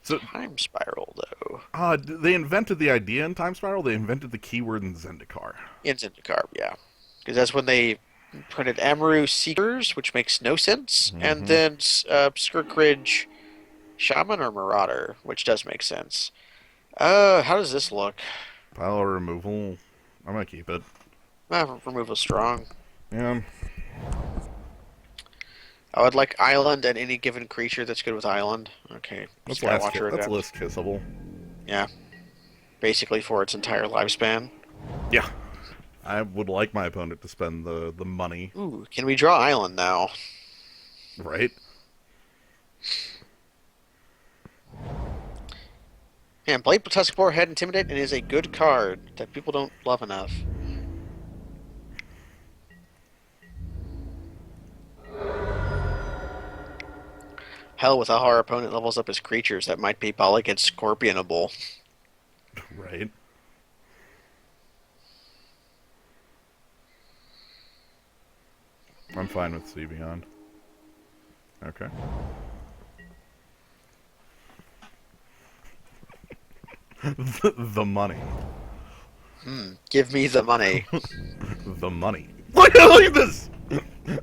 So Time Spiral though. they invented the idea in Time Spiral. They invented the keyword in Zendikar. In Zendikar, yeah, because that's when they Printed Amaru Seekers, which makes no sense, and Mm-hmm. then Skirkridge Shaman or Marauder, which does make sense. How does this look? Power removal. I'm gonna keep it. Removal strong. Yeah, I would like Island and any given creature that's good with Island. Okay, Skywatcher that's Adept. list kissable. Yeah, basically for its entire lifespan. Yeah, I would like my opponent to spend the money, Ooh, can we draw Island now? right? Man, Blade Tuskboar had Intimidate and is a good card that people don't love enough. Hell, with how our opponent levels up his creatures, that might be Bollig and Scorpionable. Right. I'm fine with Sea Beyond. Okay. The money. Give me the money. The money. Look at this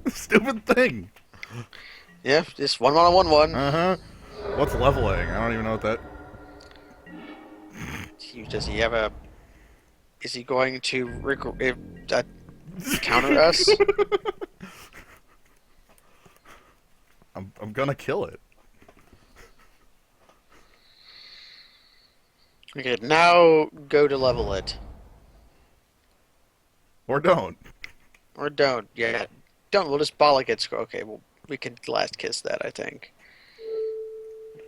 stupid thing. Yeah, just one one on one one. Uh huh. What's leveling? I don't even know what that. Does he have a? Is he going to counter us? I'm gonna kill it. Okay, now go to level it. Or don't. Or don't. Yeah, don't. We'll just Bollig it. Okay, well, we can last kiss that, I think.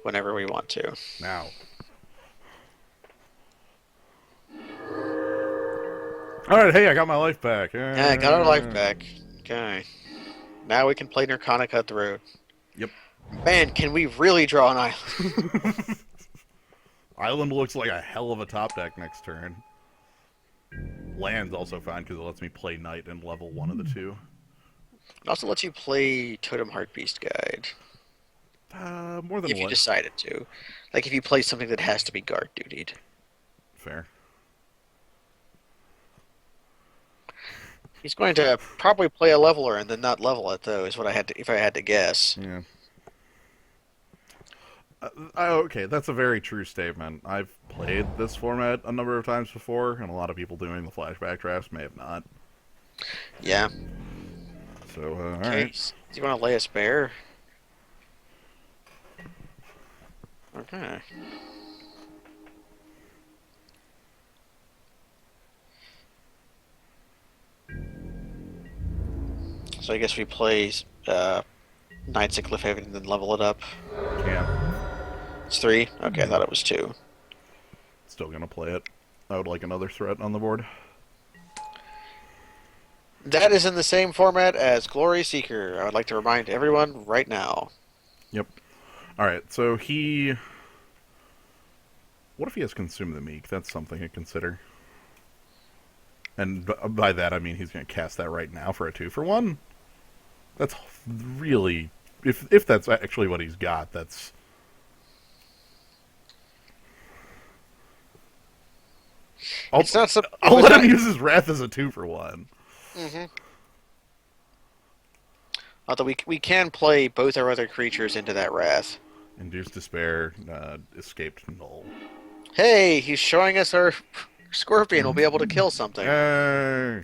Whenever we want to. Now. Alright, hey, I got my life back. Yeah, got our life back. Okay. Now we can play Nirkana Cutthroat. Yep. Man, can we really draw an island? Island looks like a hell of a top deck next turn. Land's also fine because it lets me play Knight and level one of the two. It also lets you play Totem Heartbeast Guide. More than If you one. decided to. Like if you play something that has to be guard dutied. Fair. He's going to probably play a leveler and then not level it though, is what I had to if I had to guess. Yeah. Okay, that's a very true statement. I've played this format a number of times before, and a lot of people doing the flashback drafts may have not. Yeah. So, Okay. alright. Do you want to lay a spare? Okay. So I guess we play Knights at Cliffhaven and then level it up. Can't. It's three? Okay, I thought it was two. Still gonna play it. I would like another threat on the board. That is in the same format as Glory Seeker. I would like to remind everyone right now. Yep. Alright, so he... What if he has Consume the Meek? That's something to consider. And by that I mean he's gonna cast that right now for a 2-for-1? That's really... If that's actually what he's got, that's... It's not some. It I'll was let not. him use his Wrath as a 2-for-1. Mm-hmm. Although we can play both our other creatures into that wrath. Induce Despair, Escaped Null. Hey, he's showing us our scorpion. We'll be able to kill something. Yay!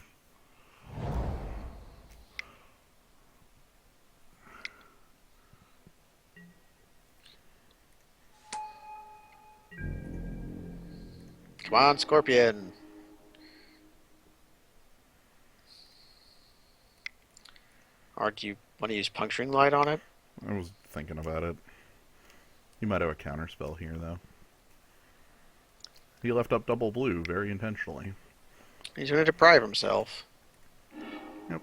Come on, scorpion. Or do you want to use puncturing light on it? I was thinking about it. He might have a counter spell here, though. He left up double blue very intentionally. He's going to deprive himself. Yep.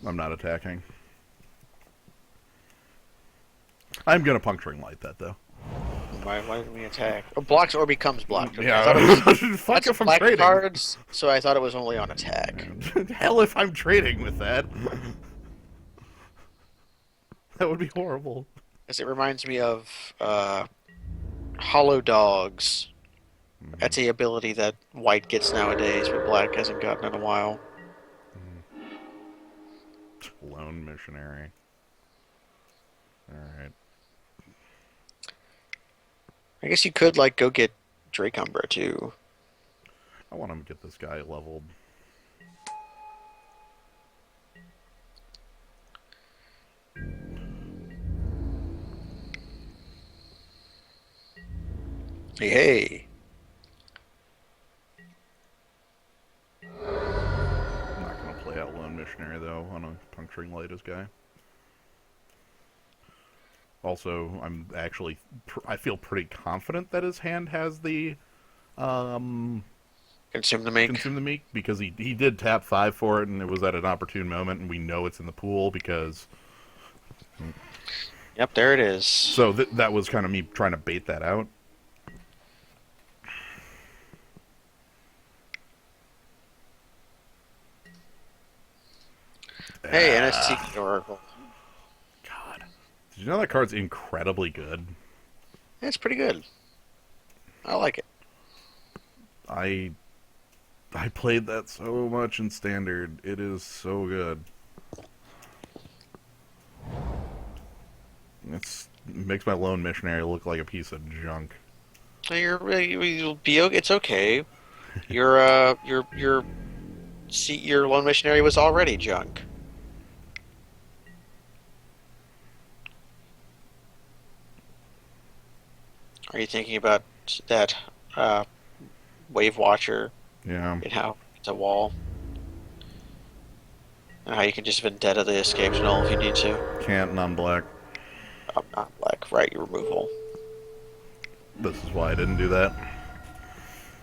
I'm not attacking. I'm gonna puncturing light that though. Why didn't we attack? Oh, blocks or becomes blocked. Okay, I thought it Yeah. was. Fuck That's if I'm black trading. cards, so I thought it was only on attack. Hell if I'm trading with that. That would be horrible. Because it reminds me of Hollow Dogs. That's a ability that white gets nowadays, but black hasn't gotten in a while. Lone missionary. All right. I guess you could like go get Drake Umbra too. I want to get this guy leveled. Hey, hey. I'm not going to play out lone missionary though on a puncturing lightest guy. Also, I feel pretty confident that his hand has the um, Consume the Meek. consume the meek because he did tap 5 for it and it was at an opportune moment and we know it's in the pool because Yep, there it is. so that was kind of me trying to bait that out. Hey, NST Ah, Oracle. God. Did you know that card's incredibly good? It's pretty good. I like it. I I played that so much in standard. It is so good. It makes my lone missionary look like a piece of junk. You'll be okay. It's okay. Your lone missionary was already junk. Are you thinking about that uh, Wave Watcher Yeah, and how it's a wall and how you can just vendetta the escape tunnel if you need to? can't non-black. Not like right removal. This is why I didn't do that.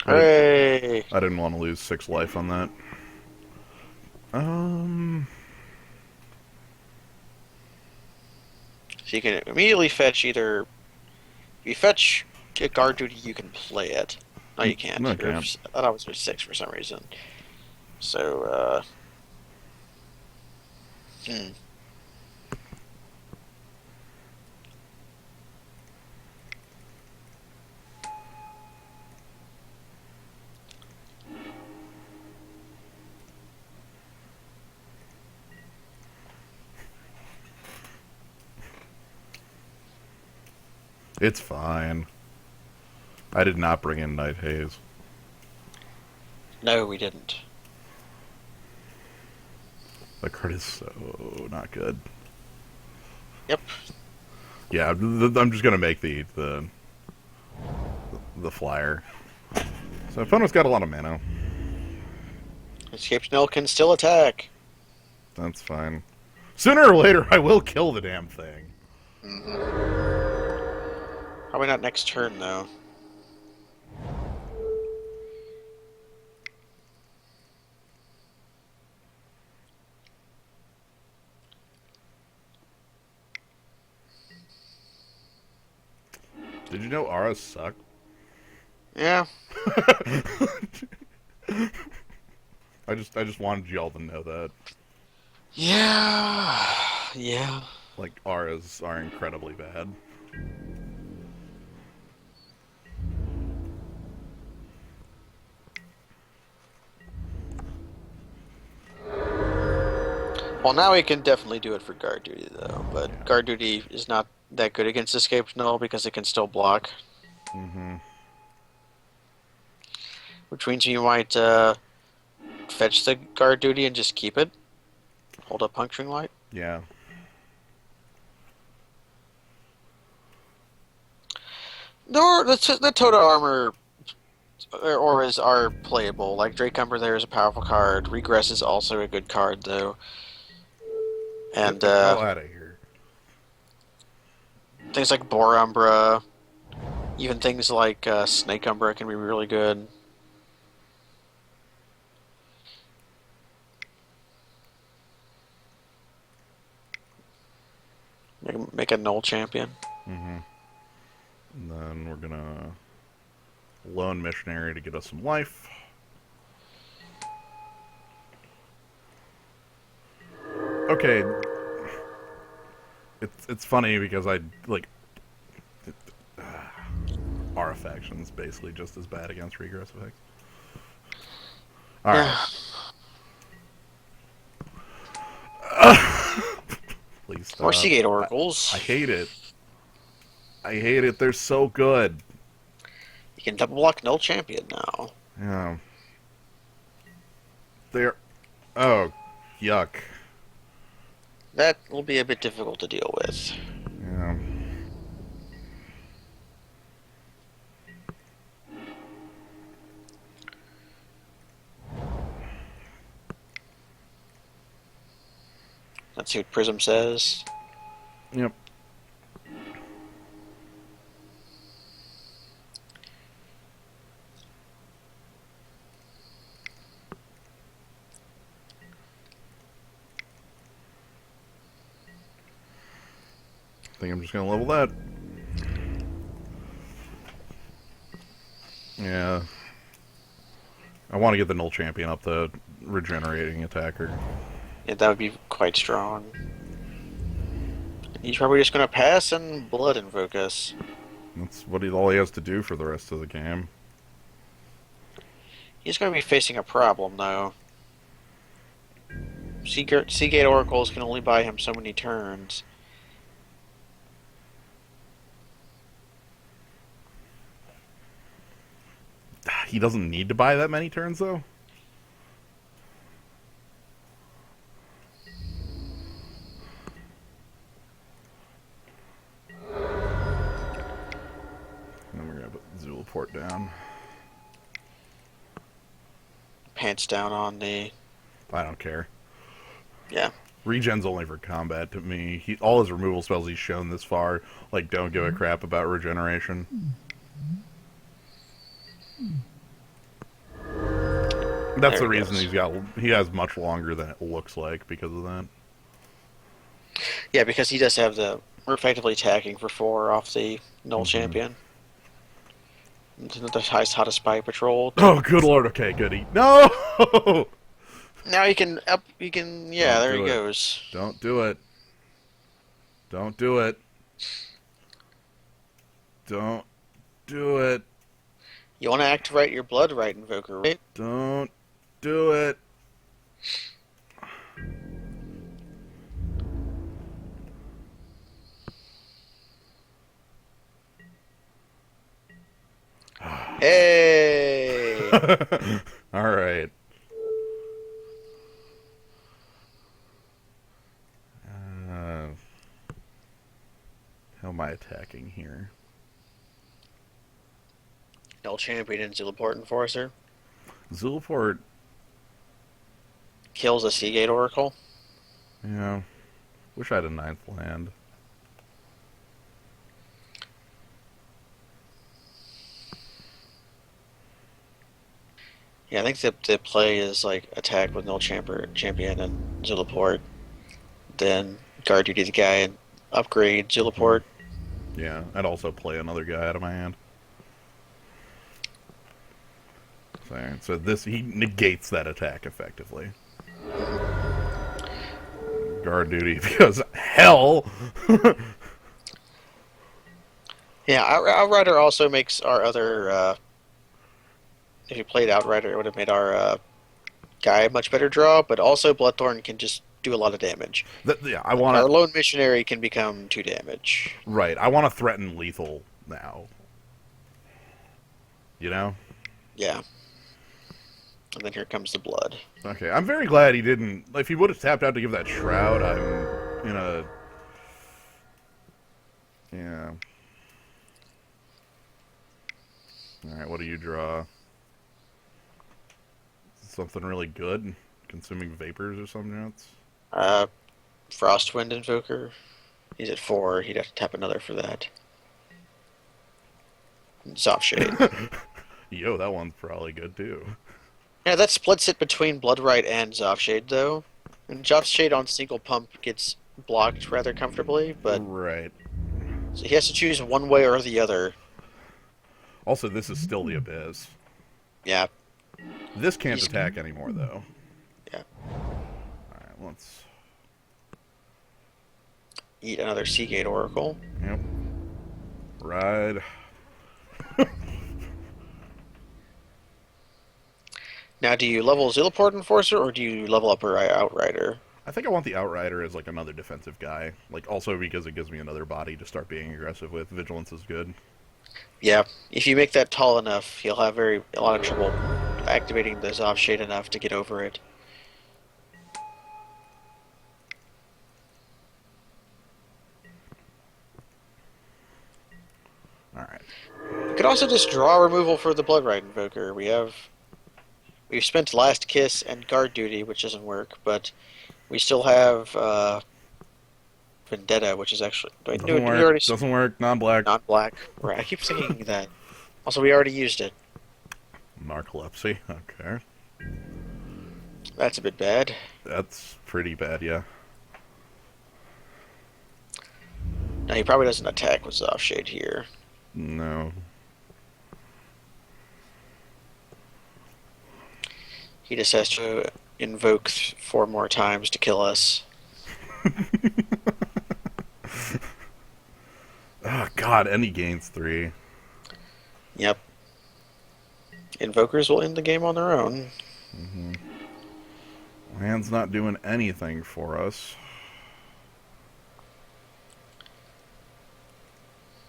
I did. Hooray! I didn't want to lose 6 life on that. Um, So you can immediately fetch either. If you fetch a guard duty, you can play it. No, you no, can't. I can't. I thought it was 6 for some reason. So, hmm. It's fine. I did not bring in Night Haze. No, we didn't. That card is so not good. Yep. Yeah, I'm just gonna make the flyer. So opponent's got a lot of mana. Escape tunnel can still attack. That's fine. Sooner or later, I will kill the damn thing. Probably not next turn though. Did you know auras suck? Yeah. I just wanted y'all to know that. Yeah. Yeah. Like auras are incredibly bad. Well, now we can definitely do it for guard duty though, but Yeah. guard duty is not that good against escape tunnel because it can still block, Mm-hmm. which means you might fetch the guard duty and just keep it. Hold up puncturing light. Yeah. The Total Armor auras are playable. Like Drake Umber there is a powerful card. Regress is also a good card though. Get And the hell out of here. things like Boar Umbra, even things like Snake Umbra can be really good. Make a null champion. Mm-hmm. And then we're gonna lone missionary to get us some life. Okay, it's funny because I like Artifaction's basically just as bad against regress effects. All right, Yeah. please More stop. Seagate I Oracles. hate it. I hate it. They're so good. You can double block Null Champion now. Yeah, they're. Oh, yuck. That will be a bit difficult to deal with. Yeah. Let's see what Prism says. Yep. I think I'm just gonna level that. Yeah. I want to get the null champion up to regenerating attacker. Yeah, that would be quite strong. He's probably just going to pass and Blood Invoke us. That's what all he has to do for the rest of the game. He's going to be facing a problem, though. Seagate Oracles can only buy him so many turns. He doesn't need to buy that many turns, though. And then we're gonna put Zulaport down. Pants down on the... I don't care. Yeah. Regen's only for combat to me. All his removal spells he's shown this far, like, don't give a crap about regeneration. That's There the he reason goes. he has much longer than it looks like because of that. Yeah, because he does have the... We're effectively attacking for 4 off the Null Mm-hmm. Champion. The hottest spy patrol. Oh, good lord. Okay, goody. No! Now he can up. He can. Yeah, Don't there he do it. goes. Don't do it. Don't do it. Don't do it. You want to activate your Blood Right Invoker, right? Don't do it. Hey! All right. Uh, how am I attacking here? Null Champion and Zulaport Enforcer Zulaport, kills a Seagate Oracle. yeah. Wish I had a ninth land. Yeah, I think the play is like attack with Null Champion and Zulaport, then guard duty the guy and upgrade Hmm. Zulaport. Yeah, I'd also play another guy out of my hand. So this he negates that attack effectively. Guard duty because hell. Yeah, Outrider also makes our other. If you played Outrider, it would have made our guy a much better draw. But also, Bloodthorn can just do a lot of damage. Yeah, I Like want our to. lone missionary can become 2 damage. Right, I want to threaten lethal now. You know. Yeah, and then here comes the blood. Okay, I'm very glad he didn't. If he would have tapped out to give that shroud, I'm in a. Yeah. All right, what do you draw? Something really good? Consuming vapors or something else? Uh, Frostwind Invoker. He's at 4. He'd have to tap another for that. Soft Shade. Yo, that one's probably good too. Yeah, that splits it between Bloodright and Zopshade, though. And Zopshade on single pump gets blocked rather comfortably, but Right. so he has to choose one way or the other. Also, this is still the Abyss. Yeah, This can't he's attack anymore, though. yeah. Alright, let's. Eat another Seagate Oracle. Yep. Ride. Now, do you level Zilliport Enforcer or do you level up her Outrider? I think I want the Outrider as like another defensive guy. Like also because it gives me another body to start being aggressive with. Vigilance is good. Yeah, if you make that tall enough, you'll have a lot of trouble activating the Zov Shade enough to get over it. All right. You could also just draw removal for the Blood Rite Invoker. We've spent Last Kiss and Guard Duty, which doesn't work, but we still have Vendetta, which is actually wait, no, Doesn't did we work. already Doesn't work. Non-black. non-black? Right, I keep thinking that. Also, we already used it. Narcolepsy. Okay. That's a bit bad. That's pretty bad. Yeah. Now he probably doesn't attack with Zov Shade here. No. He just has to invoke 4 more times to kill us. Oh God. And he gains 3. Yep. Invokers will end the game on their own. Mm-hmm. Land's not doing anything for us.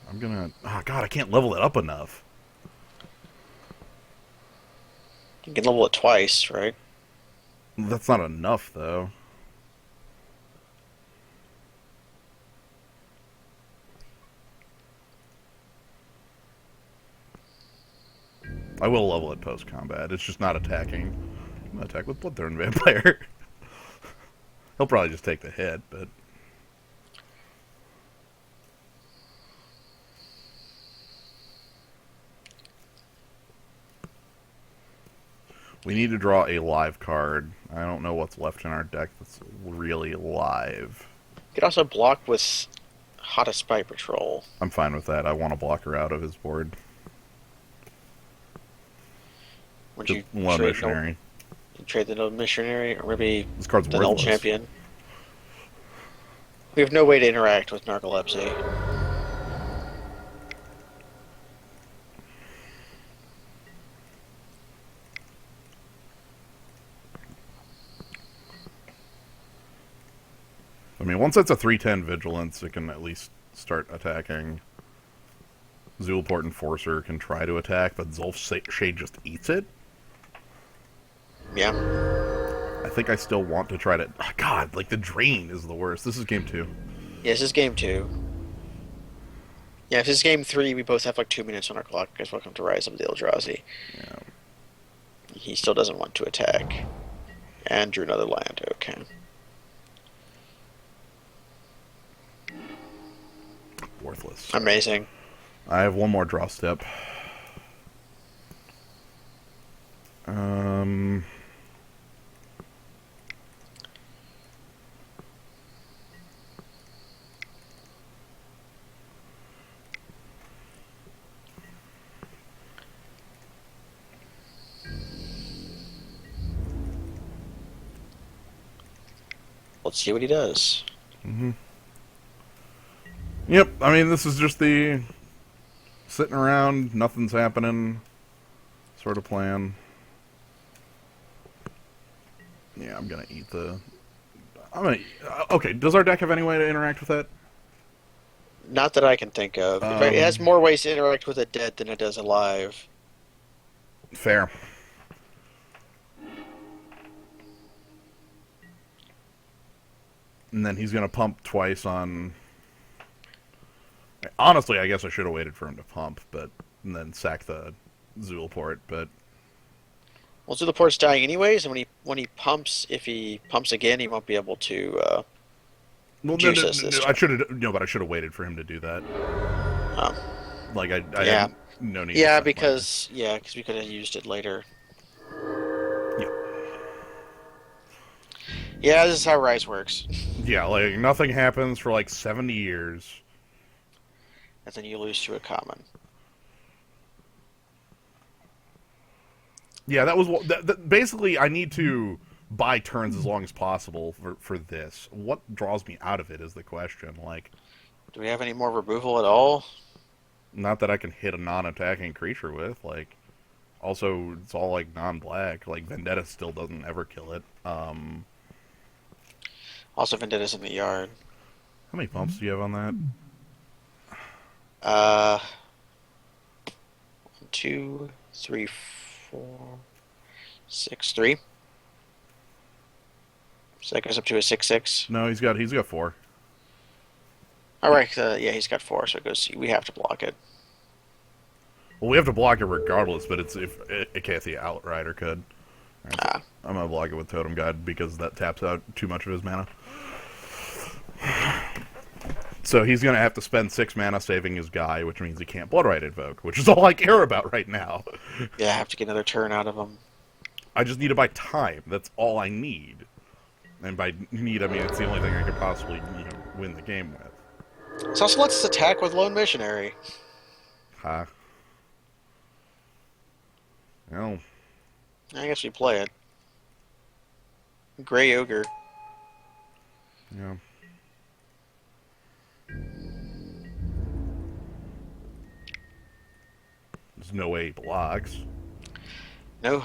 I'm gonna. Oh God, I can't level it up enough. You can level it twice, right? That's not enough, though. I will level it post combat. It's just not attacking. I'm gonna attack with Bloodthorn Vampire. He'll probably just take the hit, but we need to draw a live card. I don't know what's left in our deck that's really live. You could also block with Hottest Spy Patrol. I'm fine with that. I want to block her out of his board. Would Just you one missionary. trade the Null Missionary, or maybe This card's the Null worthless. Champion? We have no way to interact with Narcolepsy. I mean, once it's a 3/10 vigilance, it can at least start attacking. Zulport Enforcer can try to attack, but Zulf Shade just eats it. Yeah. I think I still want to try to. Oh, God, like the drain is the worst. This is game 2. Yeah, this is game 2. Yeah, if this is game 3, we both have like 2 minutes on our clock, because welcome to Rise of the Eldrazi. Yeah, He still doesn't want to attack. And drew another land, okay. worthless. Amazing. I have one more draw step. Um. Let's see what he does. Mm-hmm. Yep. I mean, this is just the sitting around, nothing's happening sort of plan. Yeah, I'm gonna eat the. I'm gonna. Okay. Does our deck have any way to interact with that? Not that I can think of. In fact, it has more ways to interact with a dead than it does alive. Fair. And then he's gonna pump twice on. Honestly, I guess I should have waited for him to pump, but and then sack the Zulport. But Well, so the port's dying anyways, and when he pumps, if he pumps again, he won't be able to well, juice us this I turn. should have but I should have waited for him to do that. Um, Like I yeah, had no need. yeah, To because we could have used it later. yeah, Yeah, this is how Rise works. yeah, like nothing happens for like 70 years. And then you lose to a common. Yeah, that was basically I need to buy turns as long as possible for this. What draws me out of it is the question. Like, Do we have any more removal at all? Not that I can hit a non-attacking creature with. Like, also, it's all like non-black. Like Vendetta still doesn't ever kill it. Also, Vendetta's in the yard. How many bumps do you have on that? Uh, 2, 3, 4, 6, 3. So that goes up to a 6/6. No, he's got four. All right, yeah, he's got 4, so it goes. We have to block it. Well, we have to block it regardless, but it's if Icathia Outrider could. Alright, so Ah, I'm gonna block it with Totem Guide because that taps out too much of his mana. So he's gonna have to spend 6 mana saving his guy, which means he can't Bloodright Invoke, which is all I care about right now. yeah, I have to get another turn out of him. I just need to buy time. That's all I need. And by need, I mean it's the only thing I could possibly win the game with. So also let's attack with Lone Missionary. Ha. Well, I guess we play it. Gray Ogre. yeah. There's no way he blocks. No.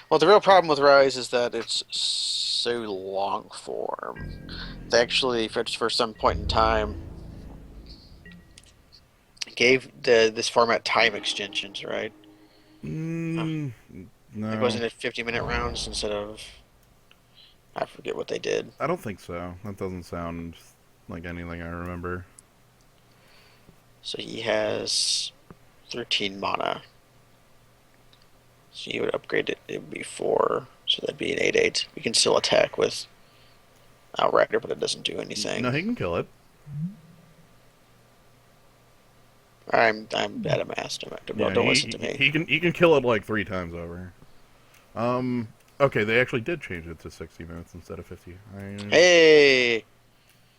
Well, the real problem with Rise is that it's so long form. They actually, for some point in time, gave this format time extensions, right? Uh, Mm, Like, no, wasn't it 50-minute rounds instead of, I forget what they did. I don't think so. That doesn't sound like anything I remember. So he has 13 mana. So you would upgrade it, it would be 4. So that'd be an 8/8. We can still attack with Outrider, but it doesn't do No, anything. he can kill it. I'm at a mass. Yeah, Don't listen to me. he can kill it like 3 times over. Okay, they actually did change it to 60 minutes instead of 50. Hey!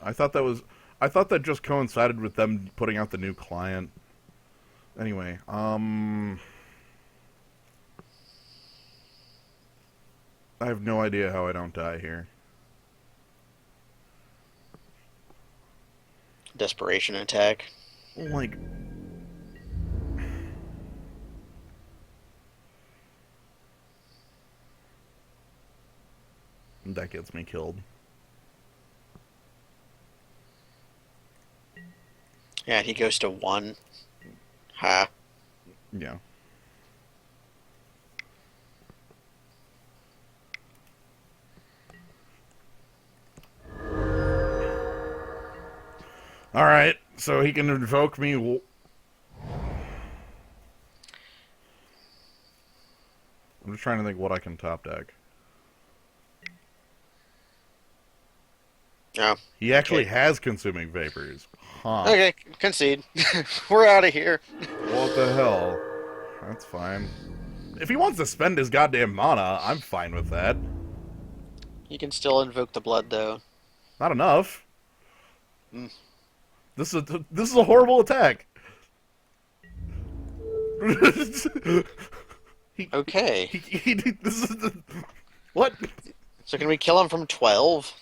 I thought that was I thought that just coincided with them putting out the new client. Anyway, I have no idea how I don't die here. Desperation attack. Like, that gets me killed. Yeah, and he goes to 1. Ha. Yeah. All right, so he can invoke me. I'm just trying to think what I can top deck. Oh, He okay. actually has consuming vapors. Huh. Okay, concede. We're out of here. What the hell? That's fine. If he wants to spend his goddamn mana, I'm fine with that. You can still invoke the blood, though. Not enough. Mm, This is a horrible attack. he, okay. this is what? So can we kill him from 12?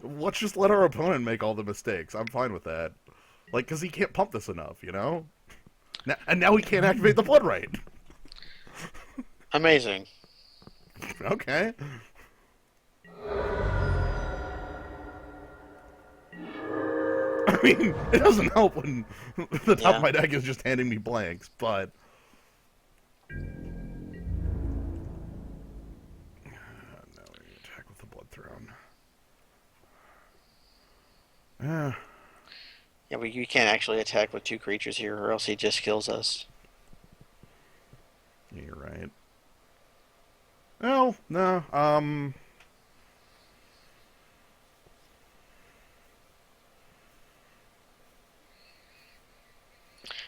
Let's just let our opponent make all the mistakes. I'm fine with that. Like, because he can't pump this enough, you know? And now he can't activate the blood right. Amazing. Okay. I mean, it doesn't help when the top of Yeah. my deck is just handing me blanks, but. Now we attack with the Blood Throne. Yeah, Yeah, we can't actually attack with 2 creatures here, or else he just kills us. you're right. Well, no,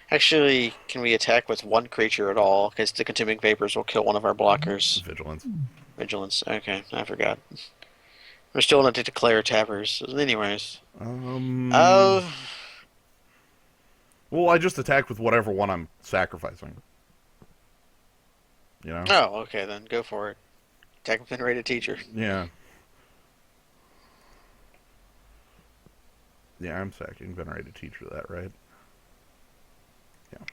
Actually, can we attack with 1 creature at all? Because the Consuming Vapors will kill one of our blockers. Vigilance. Vigilance. Okay, I forgot. We're still going to declare tappers. Anyways. Um, Uh, Well, I just attack with whatever one I'm sacrificing. You know? Oh, okay, then go for it. Attack venerated teacher. Yeah. Yeah, I'm sacking venerated teacher that, right? Yeah.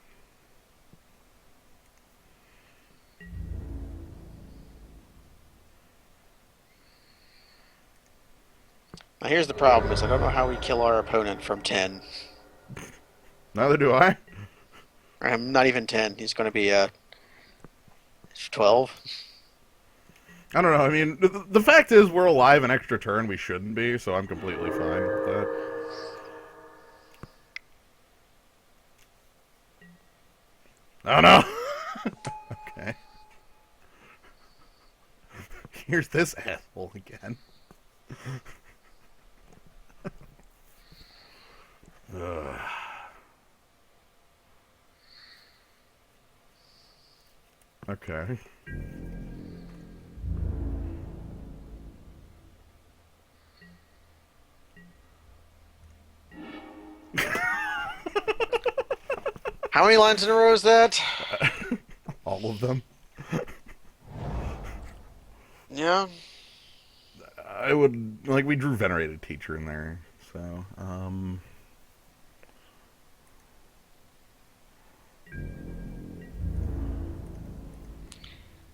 Now here's the problem: is I don't know how we kill our opponent from 10. Neither do I. I'm not even 10. He's going to be 12. I don't know. I mean, the fact is, we're alive an extra turn. We shouldn't be, so I'm completely fine with that. Oh no. Okay. Here's this asshole again. Ugh. Okay. How many lines in a row is that? All of them. Yeah. I would like we drew venerated teacher in there, so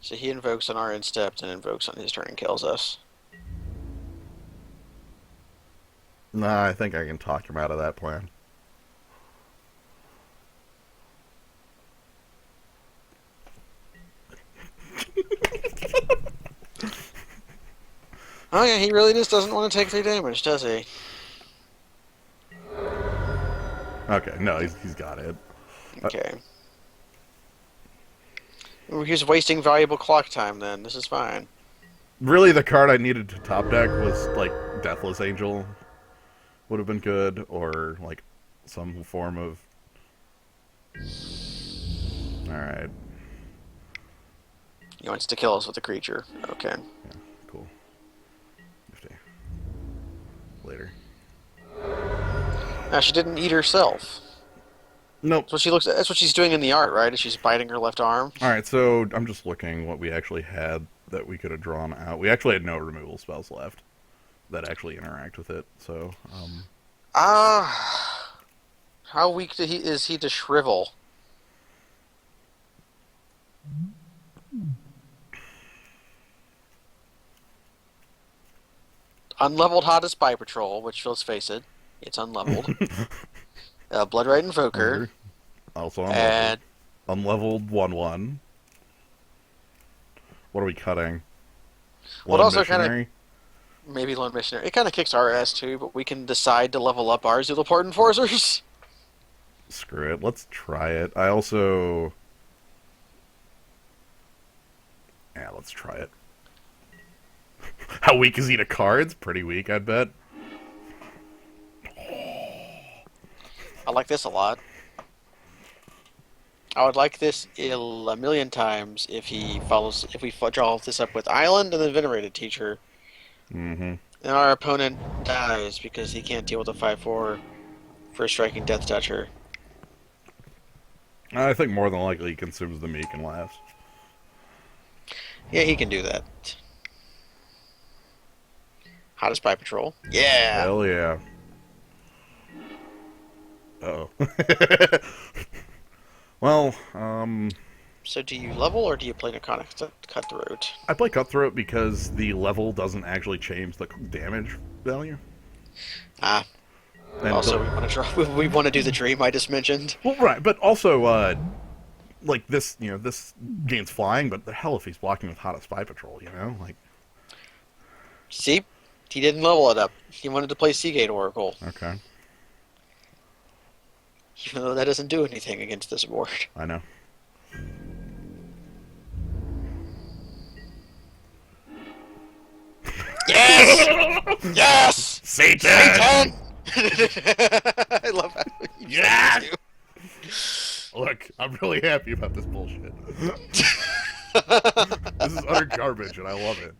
So he invokes on our instep and invokes on his turn and kills us. nah, I think I can talk him out of that plan. Oh yeah, he really just doesn't want to take 3 damage, does he? Okay, no, he's got it. Okay. He's wasting valuable clock time then. This is fine. Really, the card I needed to top deck was like Deathless Angel would have been good, or like some form of. All right, He wants to kill us with a creature. Okay. yeah, cool. 50. Later. Now she didn't eat herself. Nope. That's what she's doing in the art, right? Is she's biting her left arm? All right, so I'm just looking what we actually had that we could have drawn out. We actually had no removal spells left that actually interact with it. So, Ah, how weak is he to shrivel? Unleveled Hottest Spy Patrol, which let's face it, it's unleveled. Blood-Red Invoker, Ogre, also unleveled. and Unleveled 1/1. What are we cutting? well, it Lone also kind of Missionary? maybe Lone Missionary. It kind of kicks our ass too, but we can decide to level up our Zulaport Enforcers. Screw it. Let's try it. I also. Yeah, let's try it. How weak is he to cards? Pretty weak, I'd bet. I like this a lot. I would like this a million times if we draw this up with Island and then Venerated Teacher, Mm-hmm. and our opponent dies because he can't deal with a 5/4 for striking Death Toucher. I think more than likely he consumes the meek and laughs. Yeah, he can do that. Hottest Spy Patrol. Yeah. Hell yeah. Uh oh. Well, So do you level or do you play Neconic to cut throat? I play Cutthroat because the level doesn't actually change the damage value. Ah. And Also, we want to draw. We want to do the dream I just mentioned. well, right, but also, like this, this gains flying, but the hell if he's blocking with Hottest Spy Patrol, like, See, he didn't level it up. He wanted to play Seagate Oracle, okay, even though that doesn't do anything against this board. I know. Yes! Yes! Satan! Satan! I love how you Yeah! do. Look, I'm really happy about this bullshit. This is utter garbage, and I love it.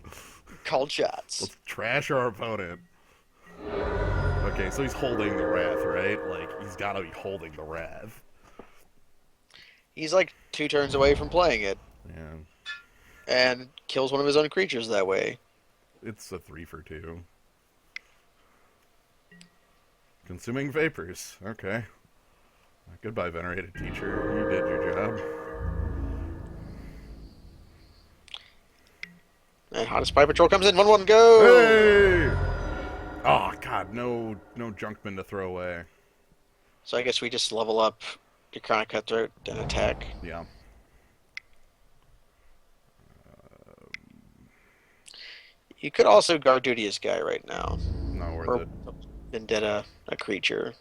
Called shots. Let's trash our opponent. Okay, so he's holding the wrath, right? Like he's got to be holding the wrath. He's like 2 turns away from playing it Yeah, and kills one of his own creatures that way. it's a 3 for 2. Consuming vapors. Okay. Goodbye, venerated teacher. You did your job. And Hottest Spy Patrol comes in. 1-1 go! Hey! Oh God, no junkman to throw away. So I guess we just level up your Chronic Cutthroat and attack. Yeah. You could also guard duty this guy right now. Not worth Or it. Vendetta, a creature.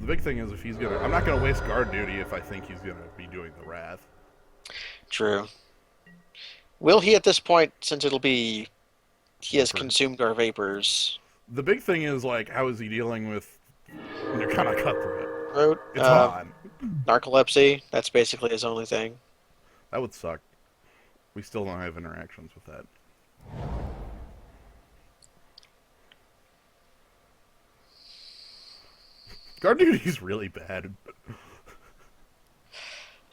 The big thing is if he's gonna, I'm not gonna waste guard duty if I think he's gonna be doing the wrath. True. Will he at this point, since it'll be he has Vapor. consumed our vapors? The big thing is like, how is he dealing with Nakana Cutthroat? Wrote It's on. narcolepsy. That's basically his only thing. That would suck. We still don't have interactions with that. Guard duty's really bad.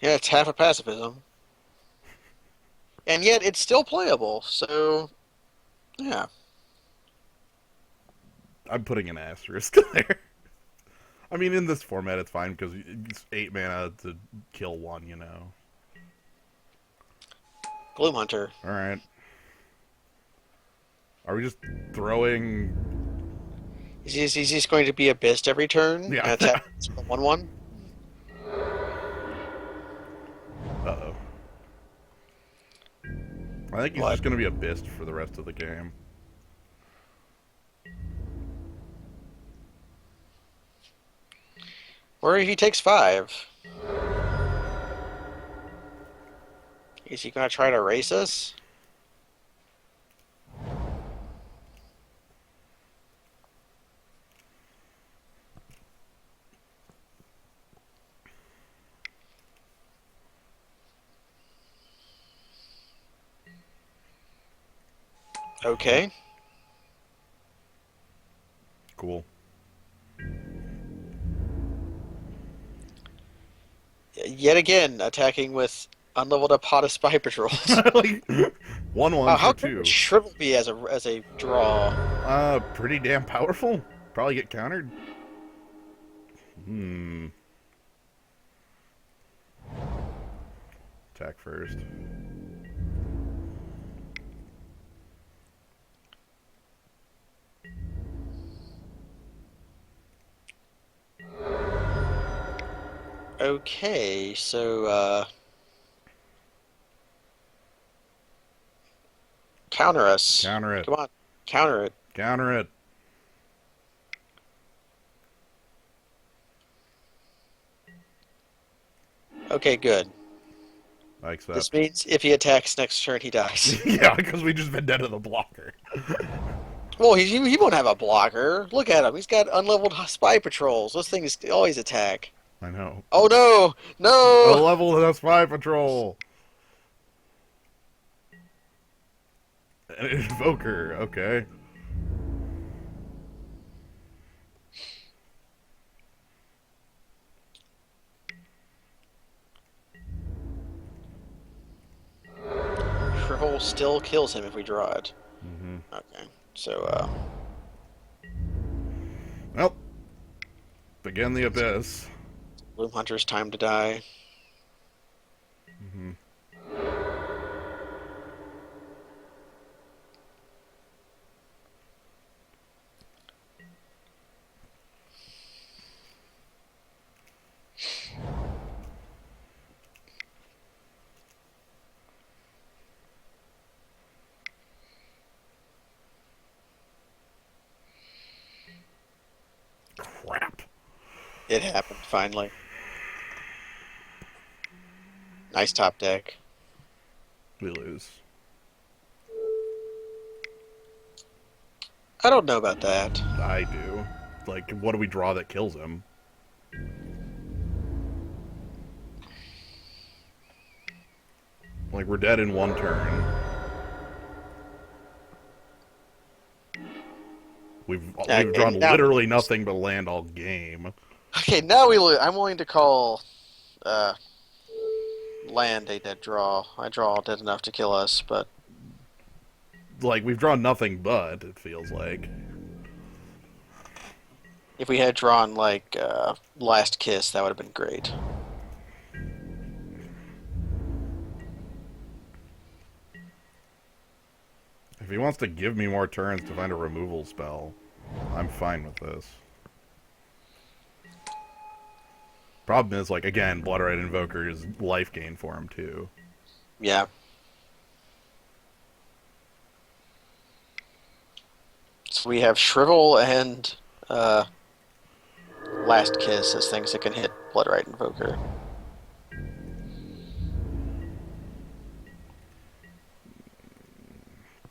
Yeah, it's half a pacifism. And yet it's still playable, so yeah. I'm putting an asterisk there. I mean, in this format, it's fine because it's 8 mana to kill one, you know. Gloomhunter. All right. Are we just throwing? Is he just going to be abyssed every turn Yeah. and attack with a 1/1? Uh-oh. I think he's What? just going to be a beast for the rest of the game. Or if he takes 5. Is he going to try to race us? Okay. Cool. Yet again, attacking with unleveled up hottest spy patrols. Like 1/1 How for good would 2. Shrivel be as a draw? Pretty damn powerful. Probably get countered. Hmm. Attack first. Okay, so counter us. Counter it. Come on, counter it. Counter it. Okay, good. I This accept. means if he attacks next turn, he dies. Yeah, because we just vendetta the blocker. Well, he won't have a blocker. Look at him. He's got unleveled spy patrols. Those things always attack. I know. Oh no! A No! level of spy patrol. An invoker. Okay. Shrivel still kills him if we draw it. Mm-hmm. Okay, so Well, begin the abyss. Gloom Hunter's time to die. Mm-hmm. Crap. It happened finally. Nice top deck. We lose. I don't know about that. I do. Like, what do we draw that kills him? Like, we're dead in 1 turn. We've Okay, drawn now we literally lose. nothing but land all game. Okay, now we lose. I'm willing to call uh, land a dead draw. I draw dead enough to kill us, but Like we've drawn nothing but it feels like. if we had drawn like Last Kiss, that would have been great. If he wants to give me more turns to find a removal spell, I'm fine with this. Problem is, like, again, Bloodred Invoker is life gain for him, too. Yeah. So we have Shrivel and uh, Last Kiss as things that can hit Bloodright Invoker.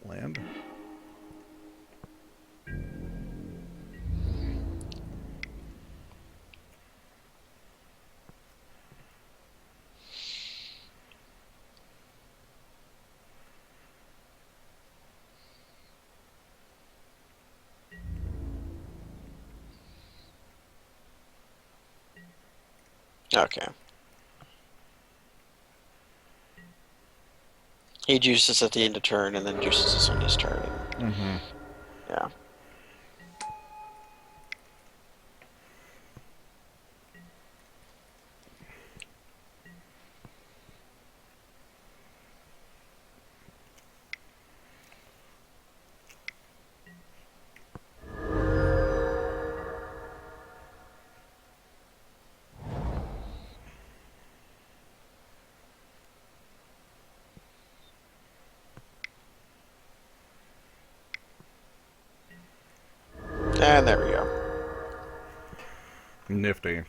Land? Okay. He juices at the end of turn and then juices us on his turn. And, Mm-hmm. yeah. And there we go. Nifty.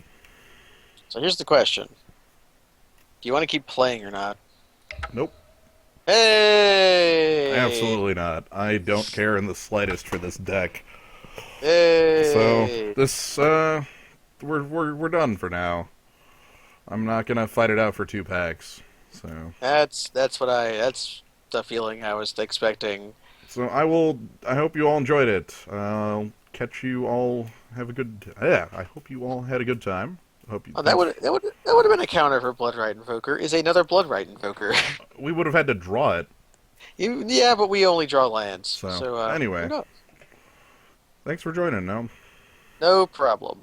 So here's the question. Do you want to keep playing or not? Nope. Hey! Absolutely not. I don't care in the slightest for this deck. So, Hey! this, we're done for now. I'm not gonna fight it out for 2 packs. So, That's the feeling I was expecting. so I will. I hope you all enjoyed it. I'll catch you all. Have a good. Yeah, I hope you all had a good time. Hope you. Oh, Thanks. that would have been a counter for Bloodright Invoker. Is another Bloodright Invoker. We would have had to draw it. Yeah, but we only draw lands, So so who anyway, knows? thanks for joining. Now. No problem.